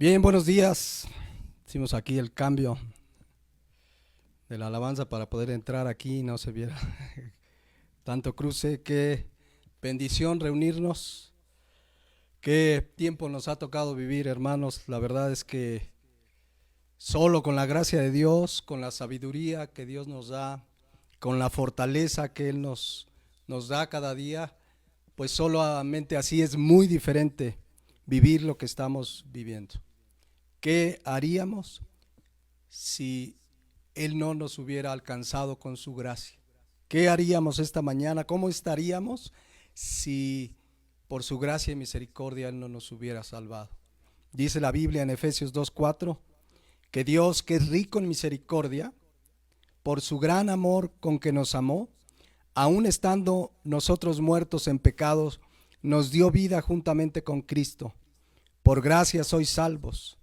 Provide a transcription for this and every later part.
Bien, buenos días. Hicimos aquí el cambio de la alabanza para poder entrar aquí y no se viera tanto cruce. Qué bendición reunirnos. Qué tiempo nos ha tocado vivir, hermanos. La verdad es que solo con la gracia de Dios, con la sabiduría que Dios nos da, con la fortaleza que Él nos da cada día, pues solamente así es muy diferente vivir lo que estamos viviendo. ¿Qué haríamos si Él no nos hubiera alcanzado con su gracia? ¿Qué haríamos esta mañana? ¿Cómo estaríamos si por su gracia y misericordia Él no nos hubiera salvado? Dice la Biblia en Efesios 2:4 que Dios, que es rico en misericordia, por su gran amor con que nos amó, aun estando nosotros muertos en pecados, nos dio vida juntamente con Cristo. Por gracia sois salvos.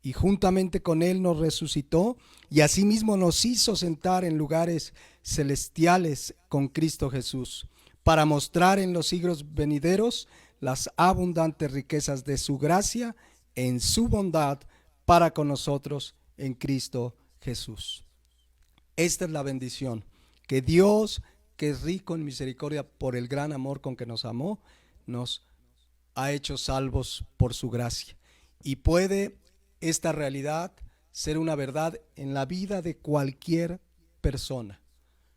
Y juntamente con Él nos resucitó y asimismo nos hizo sentar en lugares celestiales con Cristo Jesús, para mostrar en los siglos venideros las abundantes riquezas de su gracia en su bondad para con nosotros en Cristo Jesús. Esta es la bendición, que Dios, que es rico en misericordia por el gran amor con que nos amó, nos ha hecho salvos por su gracia. Y puede esta realidad ser una verdad en la vida de cualquier persona.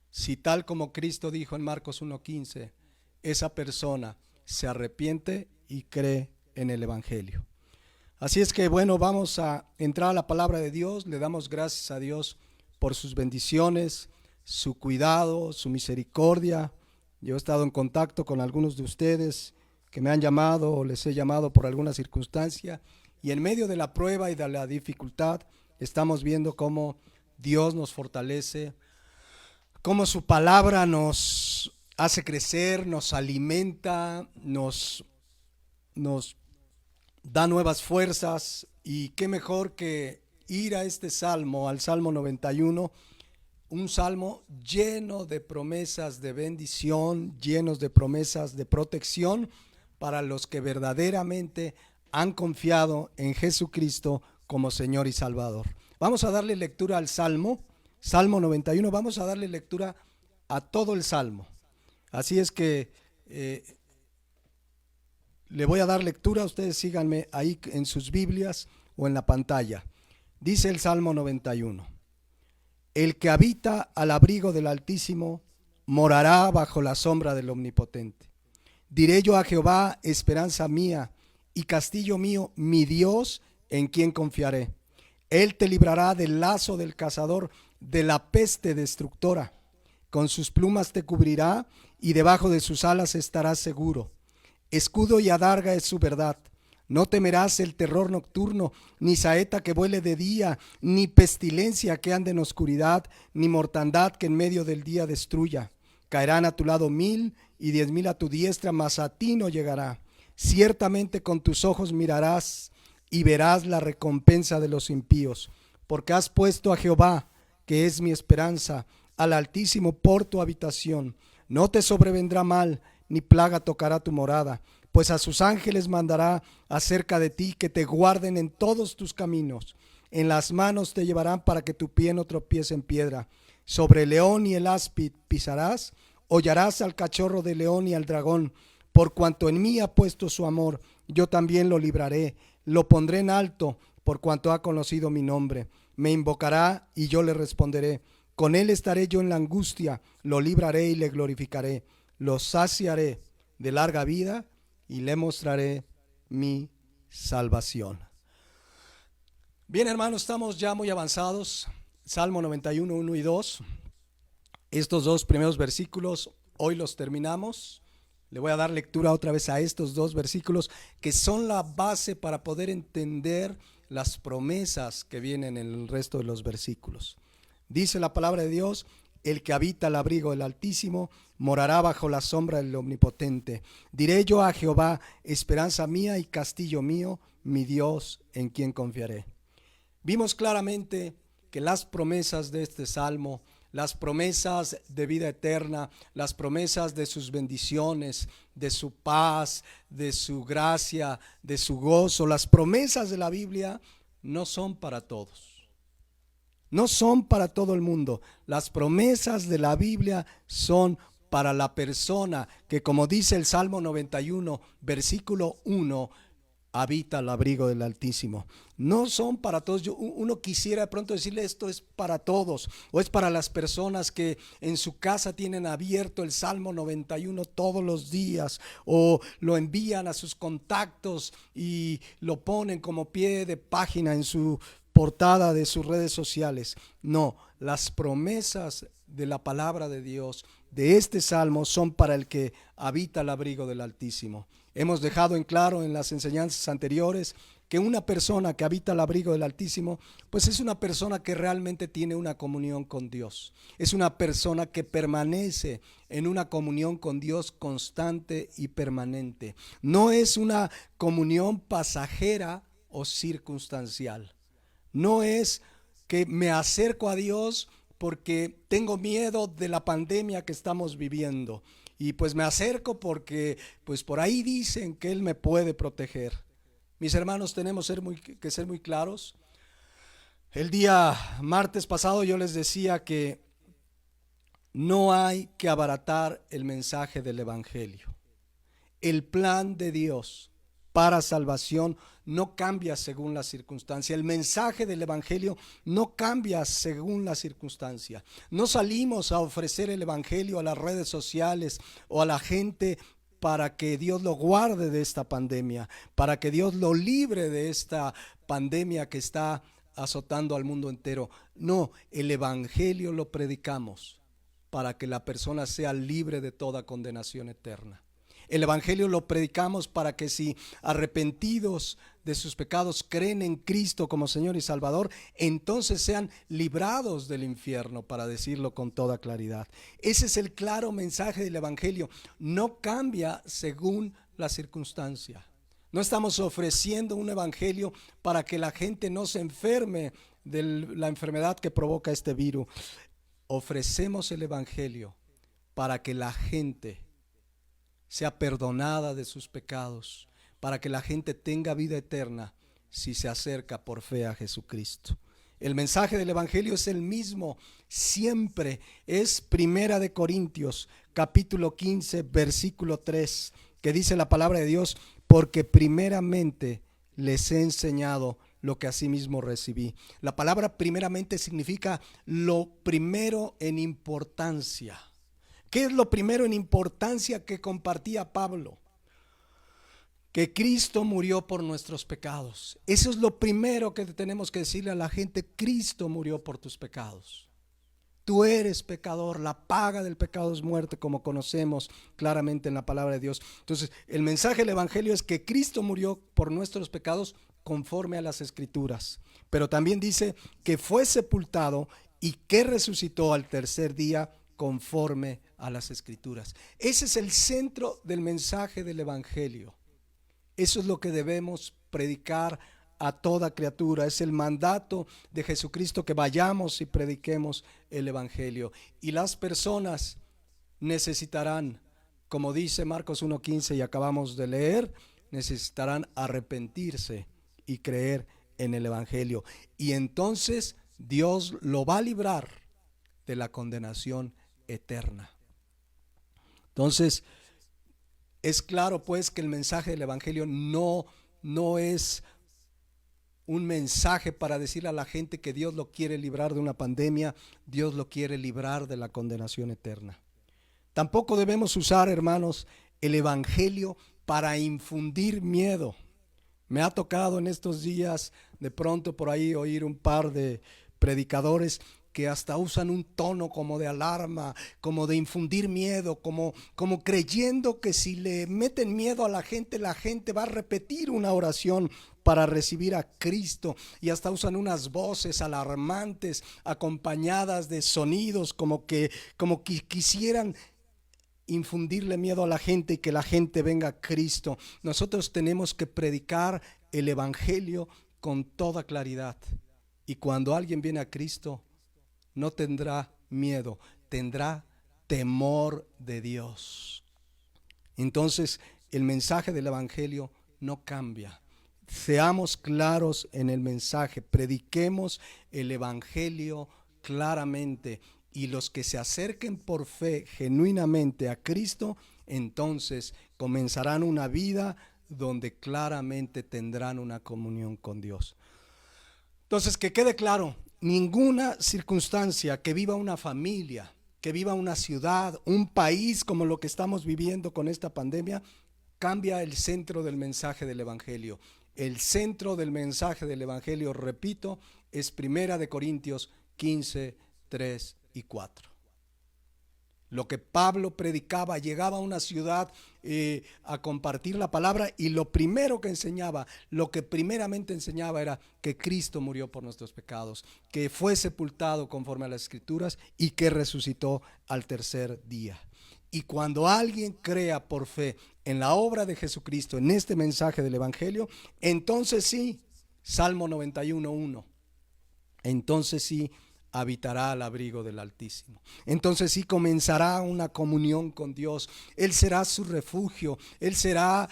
Si tal como Cristo dijo en Marcos 1:15, esa persona se arrepiente y cree en el Evangelio. Así es que bueno, vamos a entrar a la palabra de Dios. Le damos gracias a Dios por sus bendiciones, su cuidado, su misericordia. Yo he estado en contacto con algunos de ustedes que me han llamado o les he llamado por alguna circunstancia, y en medio de la prueba y de la dificultad estamos viendo cómo Dios nos fortalece, cómo su palabra nos hace crecer, nos alimenta, nos da nuevas fuerzas. Y qué mejor que ir a este salmo, al Salmo 91, un salmo lleno de promesas de bendición, llenos de promesas de protección para los que verdaderamente han confiado en Jesucristo como Señor y Salvador. Vamos a darle lectura al Salmo 91, vamos a darle lectura a todo el Salmo. Así es que le voy a dar lectura, ustedes síganme ahí en sus Biblias o en la pantalla. Dice el Salmo 91: el que habita al abrigo del Altísimo morará bajo la sombra del Omnipotente. Diré yo a Jehová, esperanza mía y castillo mío, mi Dios, en quien confiaré. Él te librará del lazo del cazador, de la peste destructora. Con sus plumas te cubrirá y debajo de sus alas estarás seguro. Escudo y adarga es su verdad. No temerás el terror nocturno, ni saeta que vuele de día, ni pestilencia que ande en oscuridad, ni mortandad que en medio del día destruya. Caerán a tu lado 1000 y 10,000 a tu diestra, mas a ti no llegará. Ciertamente con tus ojos mirarás y verás la recompensa de los impíos, porque has puesto a Jehová, que es mi esperanza, al Altísimo por tu habitación. No te sobrevendrá mal, ni plaga tocará tu morada, pues a sus ángeles mandará acerca de ti, que te guarden en todos tus caminos. En las manos te llevarán para que tu pie no tropiece en piedra. Sobre el león y el áspid pisarás, hollarás al cachorro de león y al dragón. Por cuanto en mí ha puesto su amor, yo también lo libraré, lo pondré en alto, por cuanto ha conocido mi nombre. Me invocará y yo le responderé. Con él estaré yo en la angustia, lo libraré y le glorificaré. Lo saciaré de larga vida y le mostraré mi salvación. Bien, hermanos, estamos ya muy avanzados. Salmo 91, 1 y 2. Estos dos primeros versículos hoy los terminamos. Le voy a dar lectura otra vez a estos dos versículos que son la base para poder entender las promesas que vienen en el resto de los versículos. Dice la palabra de Dios: el que habita al abrigo del Altísimo morará bajo la sombra del Omnipotente. Diré yo a Jehová, esperanza mía y castillo mío, mi Dios, en quien confiaré. Vimos claramente que las promesas de este salmo las promesas de vida eterna, las promesas de sus bendiciones, de su paz, de su gracia, de su gozo. Las promesas de la Biblia no son para todos, no son para todo el mundo. Las promesas de la Biblia son para la persona que, como dice el Salmo 91, versículo 1, habita al abrigo del Altísimo. No son para todos. Uno quisiera de pronto decirle esto es para todos, o es para las personas que en su casa tienen abierto el Salmo 91 todos los días, o lo envían a sus contactos y lo ponen como pie de página en su portada de sus redes sociales. No, las promesas de la palabra de Dios, de este salmo, son para el que habita al abrigo del Altísimo. Hemos dejado en claro en las enseñanzas anteriores que una persona que habita al abrigo del Altísimo, pues es una persona que realmente tiene una comunión con Dios. Es una persona que permanece en una comunión con Dios constante y permanente. No es una comunión pasajera o circunstancial. No es que me acerco a Dios porque tengo miedo de la pandemia que estamos viviendo. Y pues me acerco porque pues por ahí dicen que Él me puede proteger. Mis hermanos, tenemos que ser muy claros. El día martes pasado yo les decía que no hay que abaratar el mensaje del Evangelio. El plan de Dios para salvación no cambia según la circunstancia. El mensaje del Evangelio no cambia según la circunstancia. No salimos a ofrecer el Evangelio a las redes sociales o a la gente para que Dios lo guarde de esta pandemia, para que Dios lo libre de esta pandemia que está azotando al mundo entero. No, el Evangelio lo predicamos para que la persona sea libre de toda condenación eterna. El Evangelio lo predicamos para que, si arrepentidos de sus pecados creen en Cristo como Señor y Salvador, entonces sean librados del infierno, para decirlo con toda claridad. Ese es el claro mensaje del Evangelio. No cambia según la circunstancia. No estamos ofreciendo un evangelio para que la gente no se enferme de la enfermedad que provoca este virus. Ofrecemos el evangelio para que la gente sea perdonada de sus pecados, para que la gente tenga vida eterna si se acerca por fe a Jesucristo. El mensaje del evangelio es el mismo siempre. Es Primera de Corintios capítulo 15 versículo 3, que dice la palabra de Dios: porque primeramente les he enseñado lo que asimismo recibí. La palabra primeramente significa lo primero en importancia. ¿Qué es lo primero en importancia que compartía Pablo? Que Cristo murió por nuestros pecados. Eso es lo primero que tenemos que decirle a la gente: Cristo murió por tus pecados. Tú eres pecador, la paga del pecado es muerte, como conocemos claramente en la palabra de Dios. Entonces, el mensaje del evangelio es que Cristo murió por nuestros pecados conforme a las Escrituras. Pero también dice que fue sepultado y que resucitó al tercer día conforme a las Escrituras. Ese es el centro del mensaje del evangelio. Eso es lo que debemos predicar a toda criatura. Es el mandato de Jesucristo, que vayamos y prediquemos el evangelio. Y las personas necesitarán, como dice Marcos 1:15 y acabamos de leer, necesitarán arrepentirse y creer en el evangelio. Y entonces Dios lo va a librar de la condenación eterna. Entonces, es claro pues que el mensaje del evangelio no es un mensaje para decirle a la gente que Dios lo quiere librar de una pandemia. Dios lo quiere librar de la condenación eterna. Tampoco debemos usar, hermanos, el evangelio para infundir miedo. Me ha tocado en estos días de pronto por ahí oír un par de predicadores que hasta usan un tono como de alarma, como de infundir miedo, como creyendo que si le meten miedo a la gente va a repetir una oración para recibir a Cristo, y hasta usan unas voces alarmantes acompañadas de sonidos como que quisieran infundirle miedo a la gente y que la gente venga a Cristo. Nosotros tenemos que predicar el evangelio con toda claridad, y cuando alguien viene a Cristo no tendrá miedo, tendrá temor de Dios. Entonces, el mensaje del Evangelio no cambia. Seamos claros en el mensaje, prediquemos el Evangelio claramente, y los que se acerquen por fe genuinamente a Cristo, entonces comenzarán una vida donde claramente tendrán una comunión con Dios. Entonces, que quede claro, ninguna circunstancia que viva una familia, que viva una ciudad, un país como lo que estamos viviendo con esta pandemia, cambia el centro del mensaje del Evangelio. El centro del mensaje del Evangelio, repito, es 1 Corintios 15, 3 y 4. Lo que Pablo predicaba, llegaba a una ciudad a compartir la palabra, y lo primero que enseñaba, lo que primeramente enseñaba era que Cristo murió por nuestros pecados, que fue sepultado conforme a las Escrituras y que resucitó al tercer día. Y cuando alguien crea por fe en la obra de Jesucristo, en este mensaje del Evangelio, entonces sí, Salmo 91:1, entonces sí habitará al abrigo del Altísimo. Entonces sí comenzará una comunión con Dios. Él será su refugio. Él será,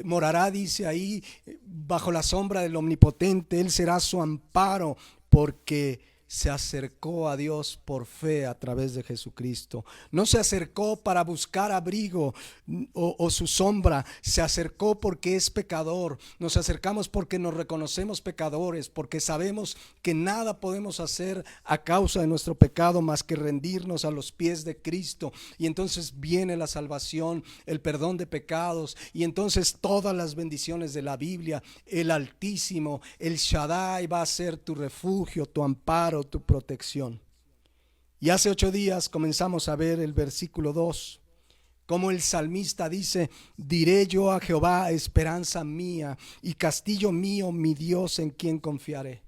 morará, dice ahí, bajo la sombra del Omnipotente. Él será su amparo, porque se acercó a Dios por fe a través de Jesucristo. No se acercó para buscar abrigo o su sombra, se acercó porque es pecador. Nos acercamos porque nos reconocemos pecadores, porque sabemos que nada podemos hacer a causa de nuestro pecado más que rendirnos a los pies de Cristo. Y entonces viene la salvación, el perdón de pecados, y entonces todas las bendiciones de la Biblia. El Altísimo, el Shaddai, va a ser tu refugio, tu amparo, tu protección. Y hace 8 días comenzamos a ver el versículo 2, como el salmista dice: diré yo a Jehová, esperanza mía y castillo mío, mi Dios en quien confiaré.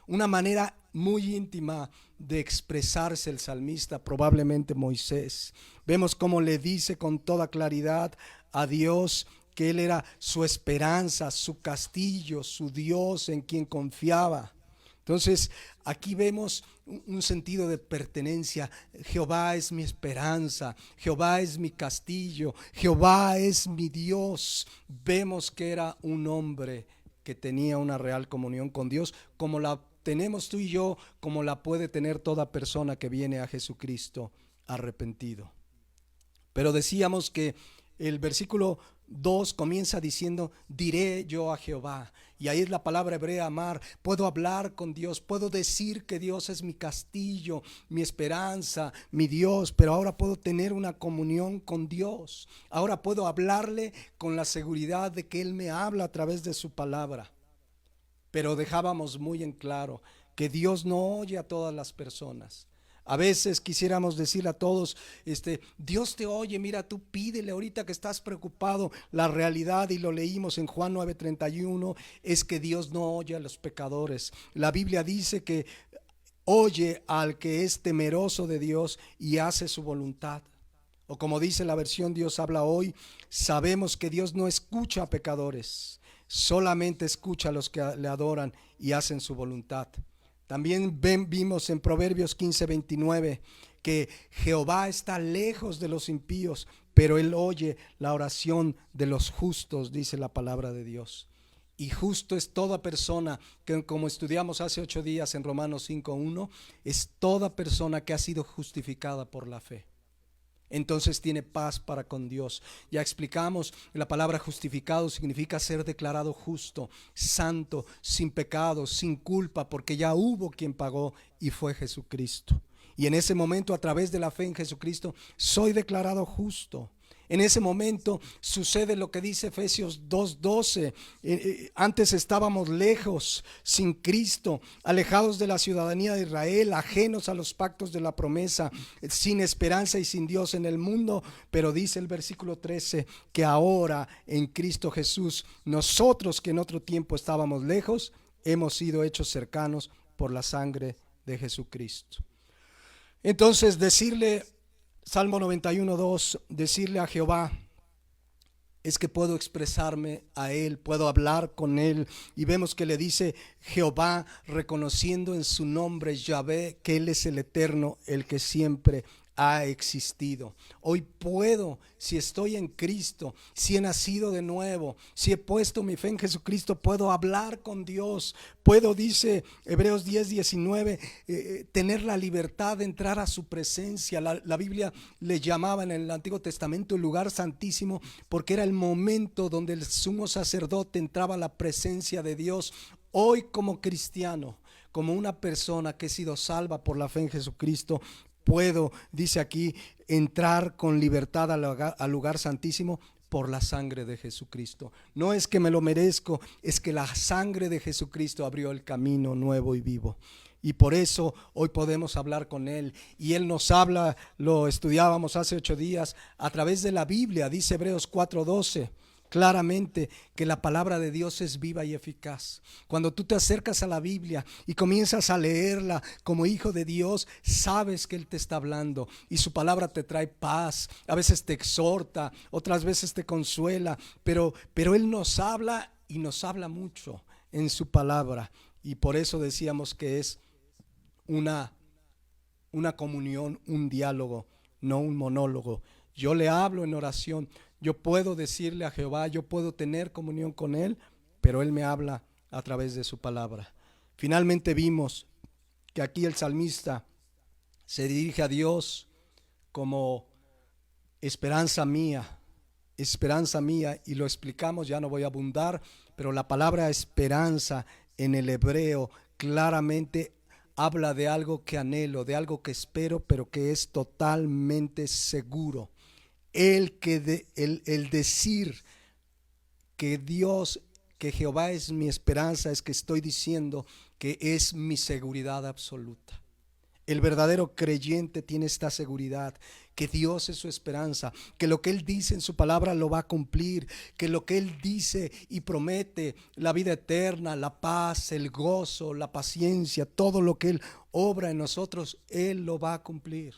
Una manera muy íntima de expresarse el salmista, probablemente Moisés. Vemos cómo le dice con toda claridad a Dios que él era su esperanza, su castillo, su Dios en quien confiaba. Entonces aquí vemos un sentido de pertenencia. Jehová es mi esperanza, Jehová es mi castillo, Jehová es mi Dios. Vemos que era un hombre que tenía una real comunión con Dios, como la tenemos tú y yo, como la puede tener toda persona que viene a Jesucristo arrepentido. Pero decíamos que el versículo 2 comienza diciendo: diré yo a Jehová. Y ahí es la palabra hebrea amar. Puedo hablar con Dios, puedo decir que Dios es mi castillo, mi esperanza, mi Dios, pero ahora puedo tener una comunión con Dios. Ahora puedo hablarle con la seguridad de que Él me habla a través de su palabra. Pero dejábamos muy en claro que Dios no oye a todas las personas. A veces quisiéramos decirle a todos, Dios te oye, mira, tú pídele ahorita que estás preocupado. La realidad, y lo leímos en Juan 9:31, es que Dios no oye a los pecadores. La Biblia dice que oye al que es temeroso de Dios y hace su voluntad. O como dice la versión Dios habla hoy, sabemos que Dios no escucha a pecadores, solamente escucha a los que le adoran y hacen su voluntad. También vimos en Proverbios 15:29 que Jehová está lejos de los impíos, pero Él oye la oración de los justos, dice la palabra de Dios. Y justo es toda persona que, como estudiamos hace 8 días en Romanos 5:1, es toda persona que ha sido justificada por la fe. Entonces tiene paz para con Dios. Ya explicamos, la palabra justificado significa ser declarado justo, santo, sin pecado, sin culpa, porque ya hubo quien pagó y fue Jesucristo. Y en ese momento, a través de la fe en Jesucristo, soy declarado justo. En ese momento sucede lo que dice Efesios 2:12. Antes estábamos lejos, sin Cristo, alejados de la ciudadanía de Israel, ajenos a los pactos de la promesa, sin esperanza y sin Dios en el mundo. Pero dice el versículo 13 que ahora en Cristo Jesús, nosotros que en otro tiempo estábamos lejos, hemos sido hechos cercanos por la sangre de Jesucristo. Entonces decirle, Salmo 91:2, decirle a Jehová, es que puedo expresarme a Él, puedo hablar con Él. Y vemos que le dice Jehová, reconociendo en su nombre Yahvé, que Él es el eterno, el que siempre ha existido. Hoy puedo, si estoy en Cristo, si he nacido de nuevo, si he puesto mi fe en Jesucristo, puedo hablar con Dios. Puedo, dice Hebreos 10:19, tener la libertad de entrar a su presencia. La Biblia le llamaba en el Antiguo Testamento el lugar santísimo, porque era el momento donde el sumo sacerdote entraba a la presencia de Dios. Hoy, como cristiano, como una persona que he sido salva por la fe en Jesucristo, puedo, dice aquí, entrar con libertad al lugar santísimo por la sangre de Jesucristo. No es que me lo merezco, es que la sangre de Jesucristo abrió el camino nuevo y vivo. Y por eso hoy podemos hablar con Él. Y Él nos habla, lo estudiábamos hace 8 días, a través de la Biblia. Dice Hebreos 4:12. Claramente que la palabra de Dios es viva y eficaz. Cuando tú te acercas a la Biblia y comienzas a leerla como hijo de Dios, sabes que Él te está hablando y su palabra te trae paz. A veces te exhorta, otras veces te consuela, pero Él nos habla y nos habla mucho en su palabra. Y por eso decíamos que es una comunión, un diálogo, no un monólogo. Yo le hablo en oración. Yo puedo decirle a Jehová, yo puedo tener comunión con Él, pero Él me habla a través de su palabra. Finalmente vimos que aquí el salmista se dirige a Dios como esperanza mía, y lo explicamos, ya no voy a abundar, pero la palabra esperanza en el hebreo claramente habla de algo que anhelo, de algo que espero, pero que es totalmente seguro. El decir que Dios, que Jehová es mi esperanza, es que estoy diciendo que es mi seguridad absoluta. El verdadero creyente tiene esta seguridad, que Dios es su esperanza, que lo que Él dice en su palabra lo va a cumplir, que lo que Él dice y promete, la vida eterna, la paz, el gozo, la paciencia, todo lo que Él obra en nosotros, Él lo va a cumplir.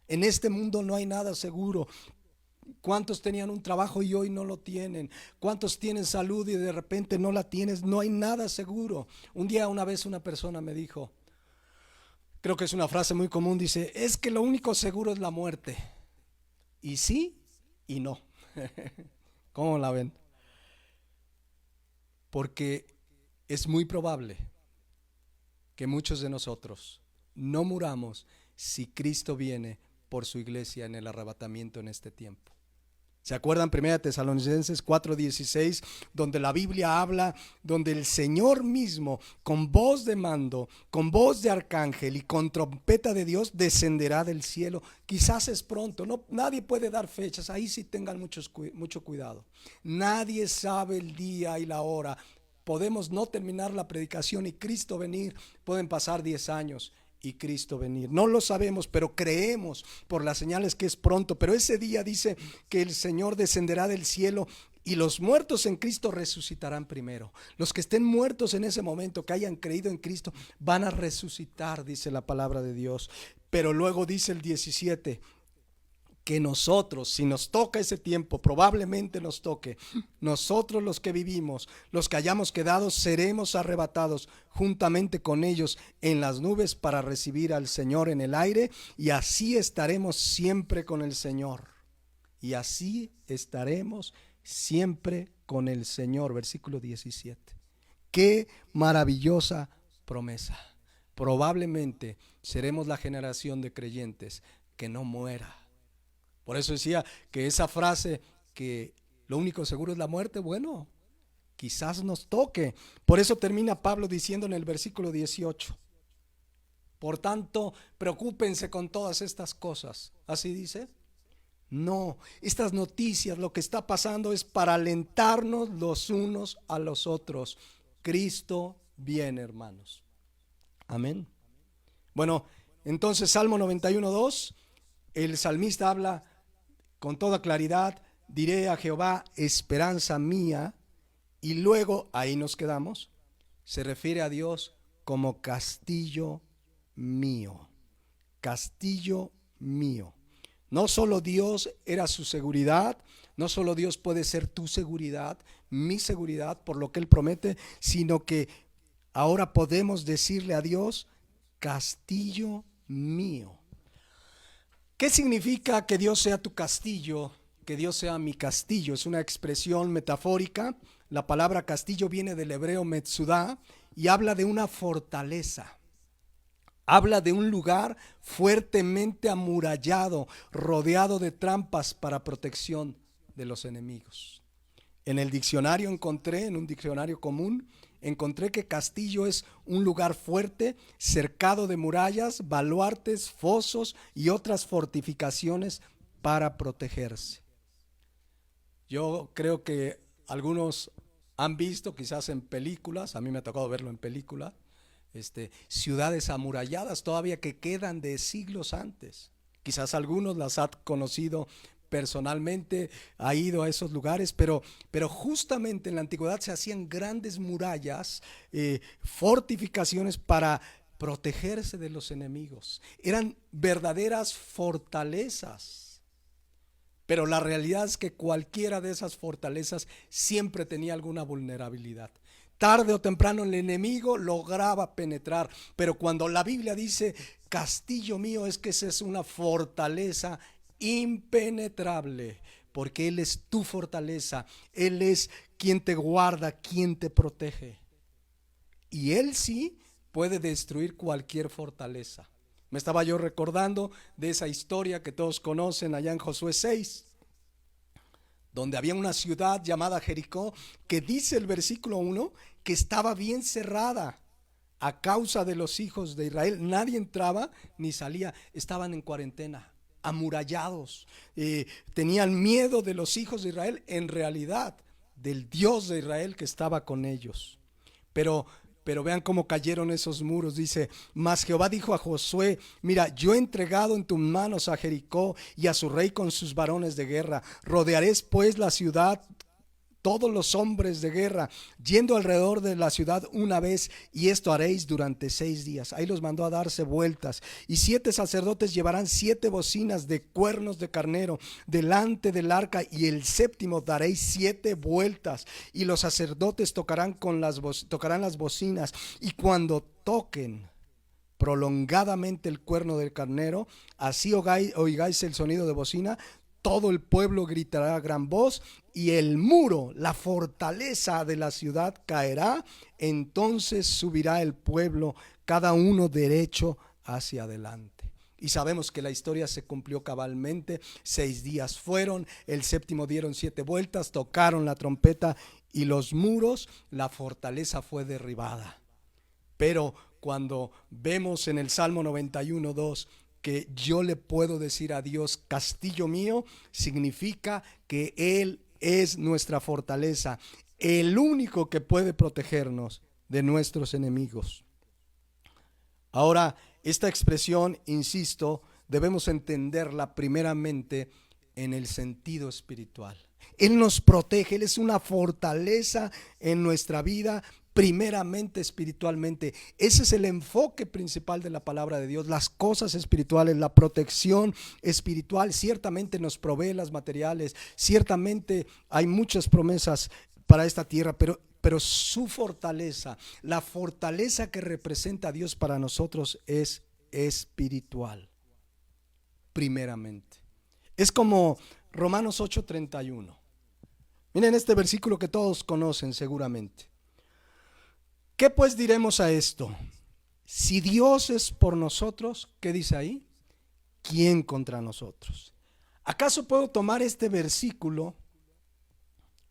En este mundo no hay nada seguro. ¿Cuántos tenían un trabajo y hoy no lo tienen? ¿Cuántos tienen salud y de repente no la tienes? No hay nada seguro. Una vez una persona me dijo, creo que es una frase muy común, dice, es que lo único seguro es la muerte. Y sí y no. ¿Cómo la ven? Porque es muy probable que muchos de nosotros no muramos si Cristo viene por su iglesia en el arrebatamiento en este tiempo. ¿Se acuerdan 1 Tesalonicenses 4:16, donde la Biblia habla, donde el Señor mismo con voz de mando, con voz de arcángel y con trompeta de Dios descenderá del cielo? Quizás es pronto, no, nadie puede dar fechas, ahí sí tengan mucho cuidado. Nadie sabe el día y la hora. Podemos no terminar la predicación y Cristo venir, pueden pasar 10 años y Cristo venir. No lo sabemos, pero creemos por las señales que es pronto. Pero ese día dice que el Señor descenderá del cielo y los muertos en Cristo resucitarán primero. Los que estén muertos en ese momento, que hayan creído en Cristo, van a resucitar, dice la palabra de Dios. Pero luego dice el 17, que nosotros, si nos toca ese tiempo, probablemente nos toque, nosotros los que vivimos, los que hayamos quedado, seremos arrebatados juntamente con ellos en las nubes para recibir al Señor en el aire, y así estaremos siempre con el Señor. Y así estaremos siempre con el Señor. Versículo 17. Qué maravillosa promesa. Probablemente seremos la generación de creyentes que no muera. Por eso decía que esa frase, que lo único seguro es la muerte, bueno, quizás nos toque. Por eso termina Pablo diciendo en el versículo 18, por tanto, preocúpense con todas estas cosas. ¿Así dice? No, estas noticias, lo que está pasando es para alentarnos los unos a los otros. Cristo viene, hermanos. Amén. Bueno, entonces Salmo 91:2, el salmista habla con toda claridad, diré a Jehová, esperanza mía, y luego, ahí nos quedamos, se refiere a Dios como castillo mío, castillo mío. No solo Dios era su seguridad, No solo Dios puede ser tu seguridad, mi seguridad, por lo que Él promete, sino que ahora podemos decirle a Dios, castillo mío. ¿Qué significa que Dios sea tu castillo? Que Dios sea mi castillo. Es una expresión metafórica. La palabra castillo viene del hebreo metzudá y habla de una fortaleza. Habla de un lugar fuertemente amurallado, rodeado de trampas para protección de los enemigos. En el diccionario en un diccionario común, encontré que castillo es un lugar fuerte, cercado de murallas, baluartes, fosos y otras fortificaciones para protegerse. Yo creo que algunos han visto, quizás en películas, a mí me ha tocado verlo en películas, ciudades amuralladas todavía que quedan de siglos antes. Quizás algunos las han conocido personalmente, ha ido a esos lugares, pero justamente en la antigüedad se hacían grandes murallas, fortificaciones para protegerse de los enemigos. Eran verdaderas fortalezas. Pero la realidad es que cualquiera de esas fortalezas siempre tenía alguna vulnerabilidad. Tarde o temprano el enemigo lograba penetrar, pero cuando la Biblia dice castillo mío, es que esa es una fortaleza impenetrable, porque Él es tu fortaleza, Él es quien te guarda, quien te protege. Y Él sí puede destruir cualquier fortaleza. Me estaba yo recordando de esa historia que todos conocen allá en Josué 6, donde había una ciudad llamada Jericó, que dice el versículo 1 que estaba bien cerrada a causa de los hijos de Israel. Nadie entraba ni salía, estaban en cuarentena, amurallados, tenían miedo de los hijos de Israel, en realidad del Dios de Israel que estaba con ellos. Pero vean cómo cayeron esos muros. Dice: mas Jehová dijo a Josué: mira, yo he entregado en tus manos a Jericó y a su rey con sus varones de guerra. Rodearéis pues la ciudad, todos los hombres de guerra, yendo alrededor de la ciudad una vez, y esto haréis durante 6 días. Ahí los mandó a darse vueltas. Y 7 sacerdotes llevarán 7 bocinas de cuernos de carnero delante del arca, y el séptimo daréis 7 vueltas, y los sacerdotes tocarán las bocinas, y cuando toquen prolongadamente el cuerno del carnero, así oigáis el sonido de bocina, todo el pueblo gritará a gran voz, y el muro, la fortaleza de la ciudad caerá. Entonces subirá el pueblo, cada uno derecho hacia adelante. Y sabemos que la historia se cumplió cabalmente. 6 días fueron, el séptimo dieron 7 vueltas, tocaron la trompeta, y los muros, la fortaleza fue derribada. Pero cuando vemos en el Salmo 91:2 que yo le puedo decir a Dios castillo mío, significa que Él es nuestra fortaleza, el único que puede protegernos de nuestros enemigos. Ahora, esta expresión, insisto, debemos entenderla primeramente en el sentido espiritual. Él nos protege, Él es una fortaleza en nuestra vida, primeramente espiritualmente. Ese es el enfoque principal de la palabra de Dios, las cosas espirituales, la protección espiritual. Ciertamente nos provee las materiales, ciertamente hay muchas promesas para esta tierra, pero su fortaleza, la fortaleza que representa a Dios para nosotros, es espiritual, primeramente. Es como Romanos 8:31. Miren este versículo que todos conocen seguramente. ¿Qué pues diremos a esto? Si Dios es por nosotros, ¿qué dice ahí? ¿Quién contra nosotros? ¿Acaso puedo tomar este versículo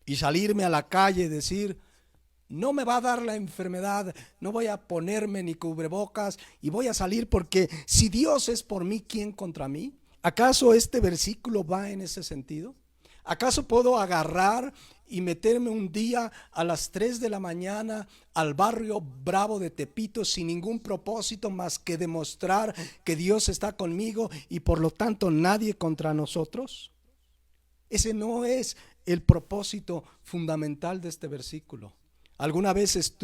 y salirme a la calle y decir: no me va a dar la enfermedad, no voy a ponerme ni cubrebocas y voy a salir porque si Dios es por mí, ¿quién contra mí? ¿Acaso este versículo va en ese sentido? ¿Acaso puedo agarrar y meterme un día a las 3 de la mañana al barrio Bravo de Tepito sin ningún propósito más que demostrar que Dios está conmigo y por lo tanto nadie contra nosotros? Ese no es el propósito fundamental de este versículo. Alguna vez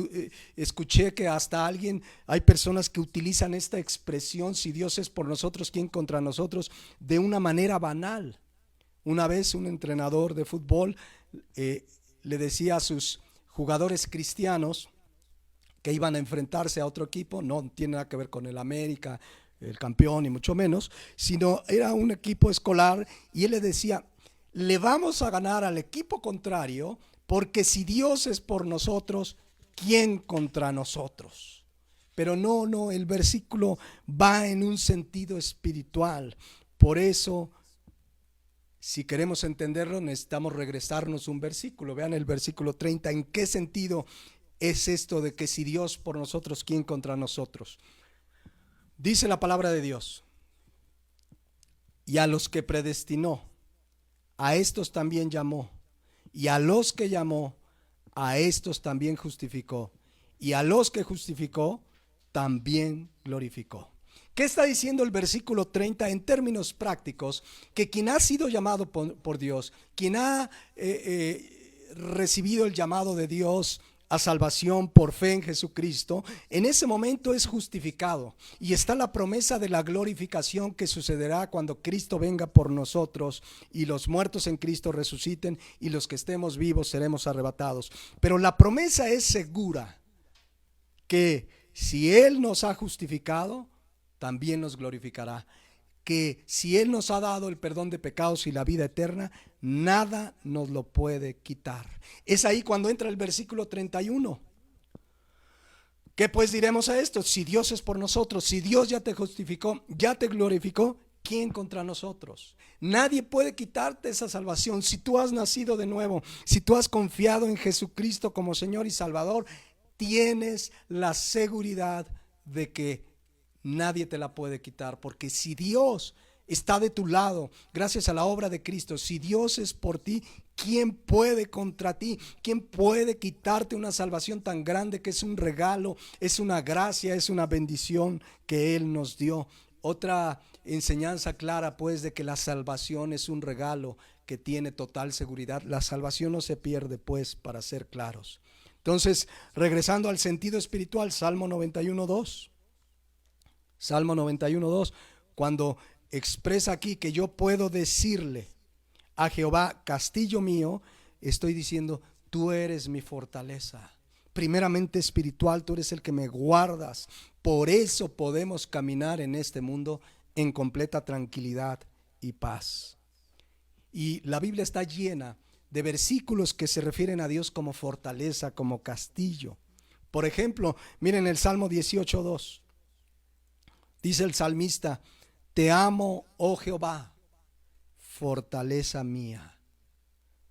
escuché que hasta hay personas que utilizan esta expresión, si Dios es por nosotros, ¿quién contra nosotros?, de una manera banal. Una vez un entrenador de fútbol le decía a sus jugadores cristianos que iban a enfrentarse a otro equipo, no tiene nada que ver con el América, el campeón, ni mucho menos, sino era un equipo escolar, y él le decía: le vamos a ganar al equipo contrario, porque si Dios es por nosotros, ¿quién contra nosotros? Pero no, el versículo va en un sentido espiritual. Por eso, si queremos entenderlo, necesitamos regresarnos un versículo. Vean el versículo 30, ¿en qué sentido es esto de que si Dios por nosotros, ¿quién contra nosotros? Dice la palabra de Dios: y a los que predestinó, a estos también llamó, y a los que llamó, a estos también justificó, y a los que justificó, también glorificó. ¿Qué está diciendo el versículo 30 en términos prácticos? Que quien ha sido llamado por Dios, quien ha recibido el llamado de Dios a salvación por fe en Jesucristo, en ese momento es justificado, y está la promesa de la glorificación que sucederá cuando Cristo venga por nosotros y los muertos en Cristo resuciten y los que estemos vivos seremos arrebatados. Pero la promesa es segura, que si Él nos ha justificado, también nos glorificará. Que si Él nos ha dado el perdón de pecados y la vida eterna, nada nos lo puede quitar. Es ahí cuando entra el versículo 31. ¿Qué pues diremos a esto? Si Dios es por nosotros, si Dios ya te justificó, ya te glorificó, ¿quién contra nosotros? Nadie puede quitarte esa salvación. Si tú has nacido de nuevo, si tú has confiado en Jesucristo como Señor y Salvador, tienes la seguridad de que nadie te la puede quitar, porque si Dios está de tu lado, gracias a la obra de Cristo, si Dios es por ti, ¿quién puede contra ti? ¿Quién puede quitarte una salvación tan grande que es un regalo, es una gracia, es una bendición que Él nos dio? Otra enseñanza clara, pues, de que la salvación es un regalo que tiene total seguridad. La salvación no se pierde, pues, para ser claros. Entonces, regresando al sentido espiritual, Salmo 91:2. Salmo 91:2, cuando expresa aquí que yo puedo decirle a Jehová, castillo mío, estoy diciendo: tú eres mi fortaleza. Primeramente espiritual, tú eres el que me guardas. Por eso podemos caminar en este mundo en completa tranquilidad y paz. Y la Biblia está llena de versículos que se refieren a Dios como fortaleza, como castillo. Por ejemplo, miren el Salmo 18:2. Dice el salmista: te amo, oh Jehová, fortaleza mía.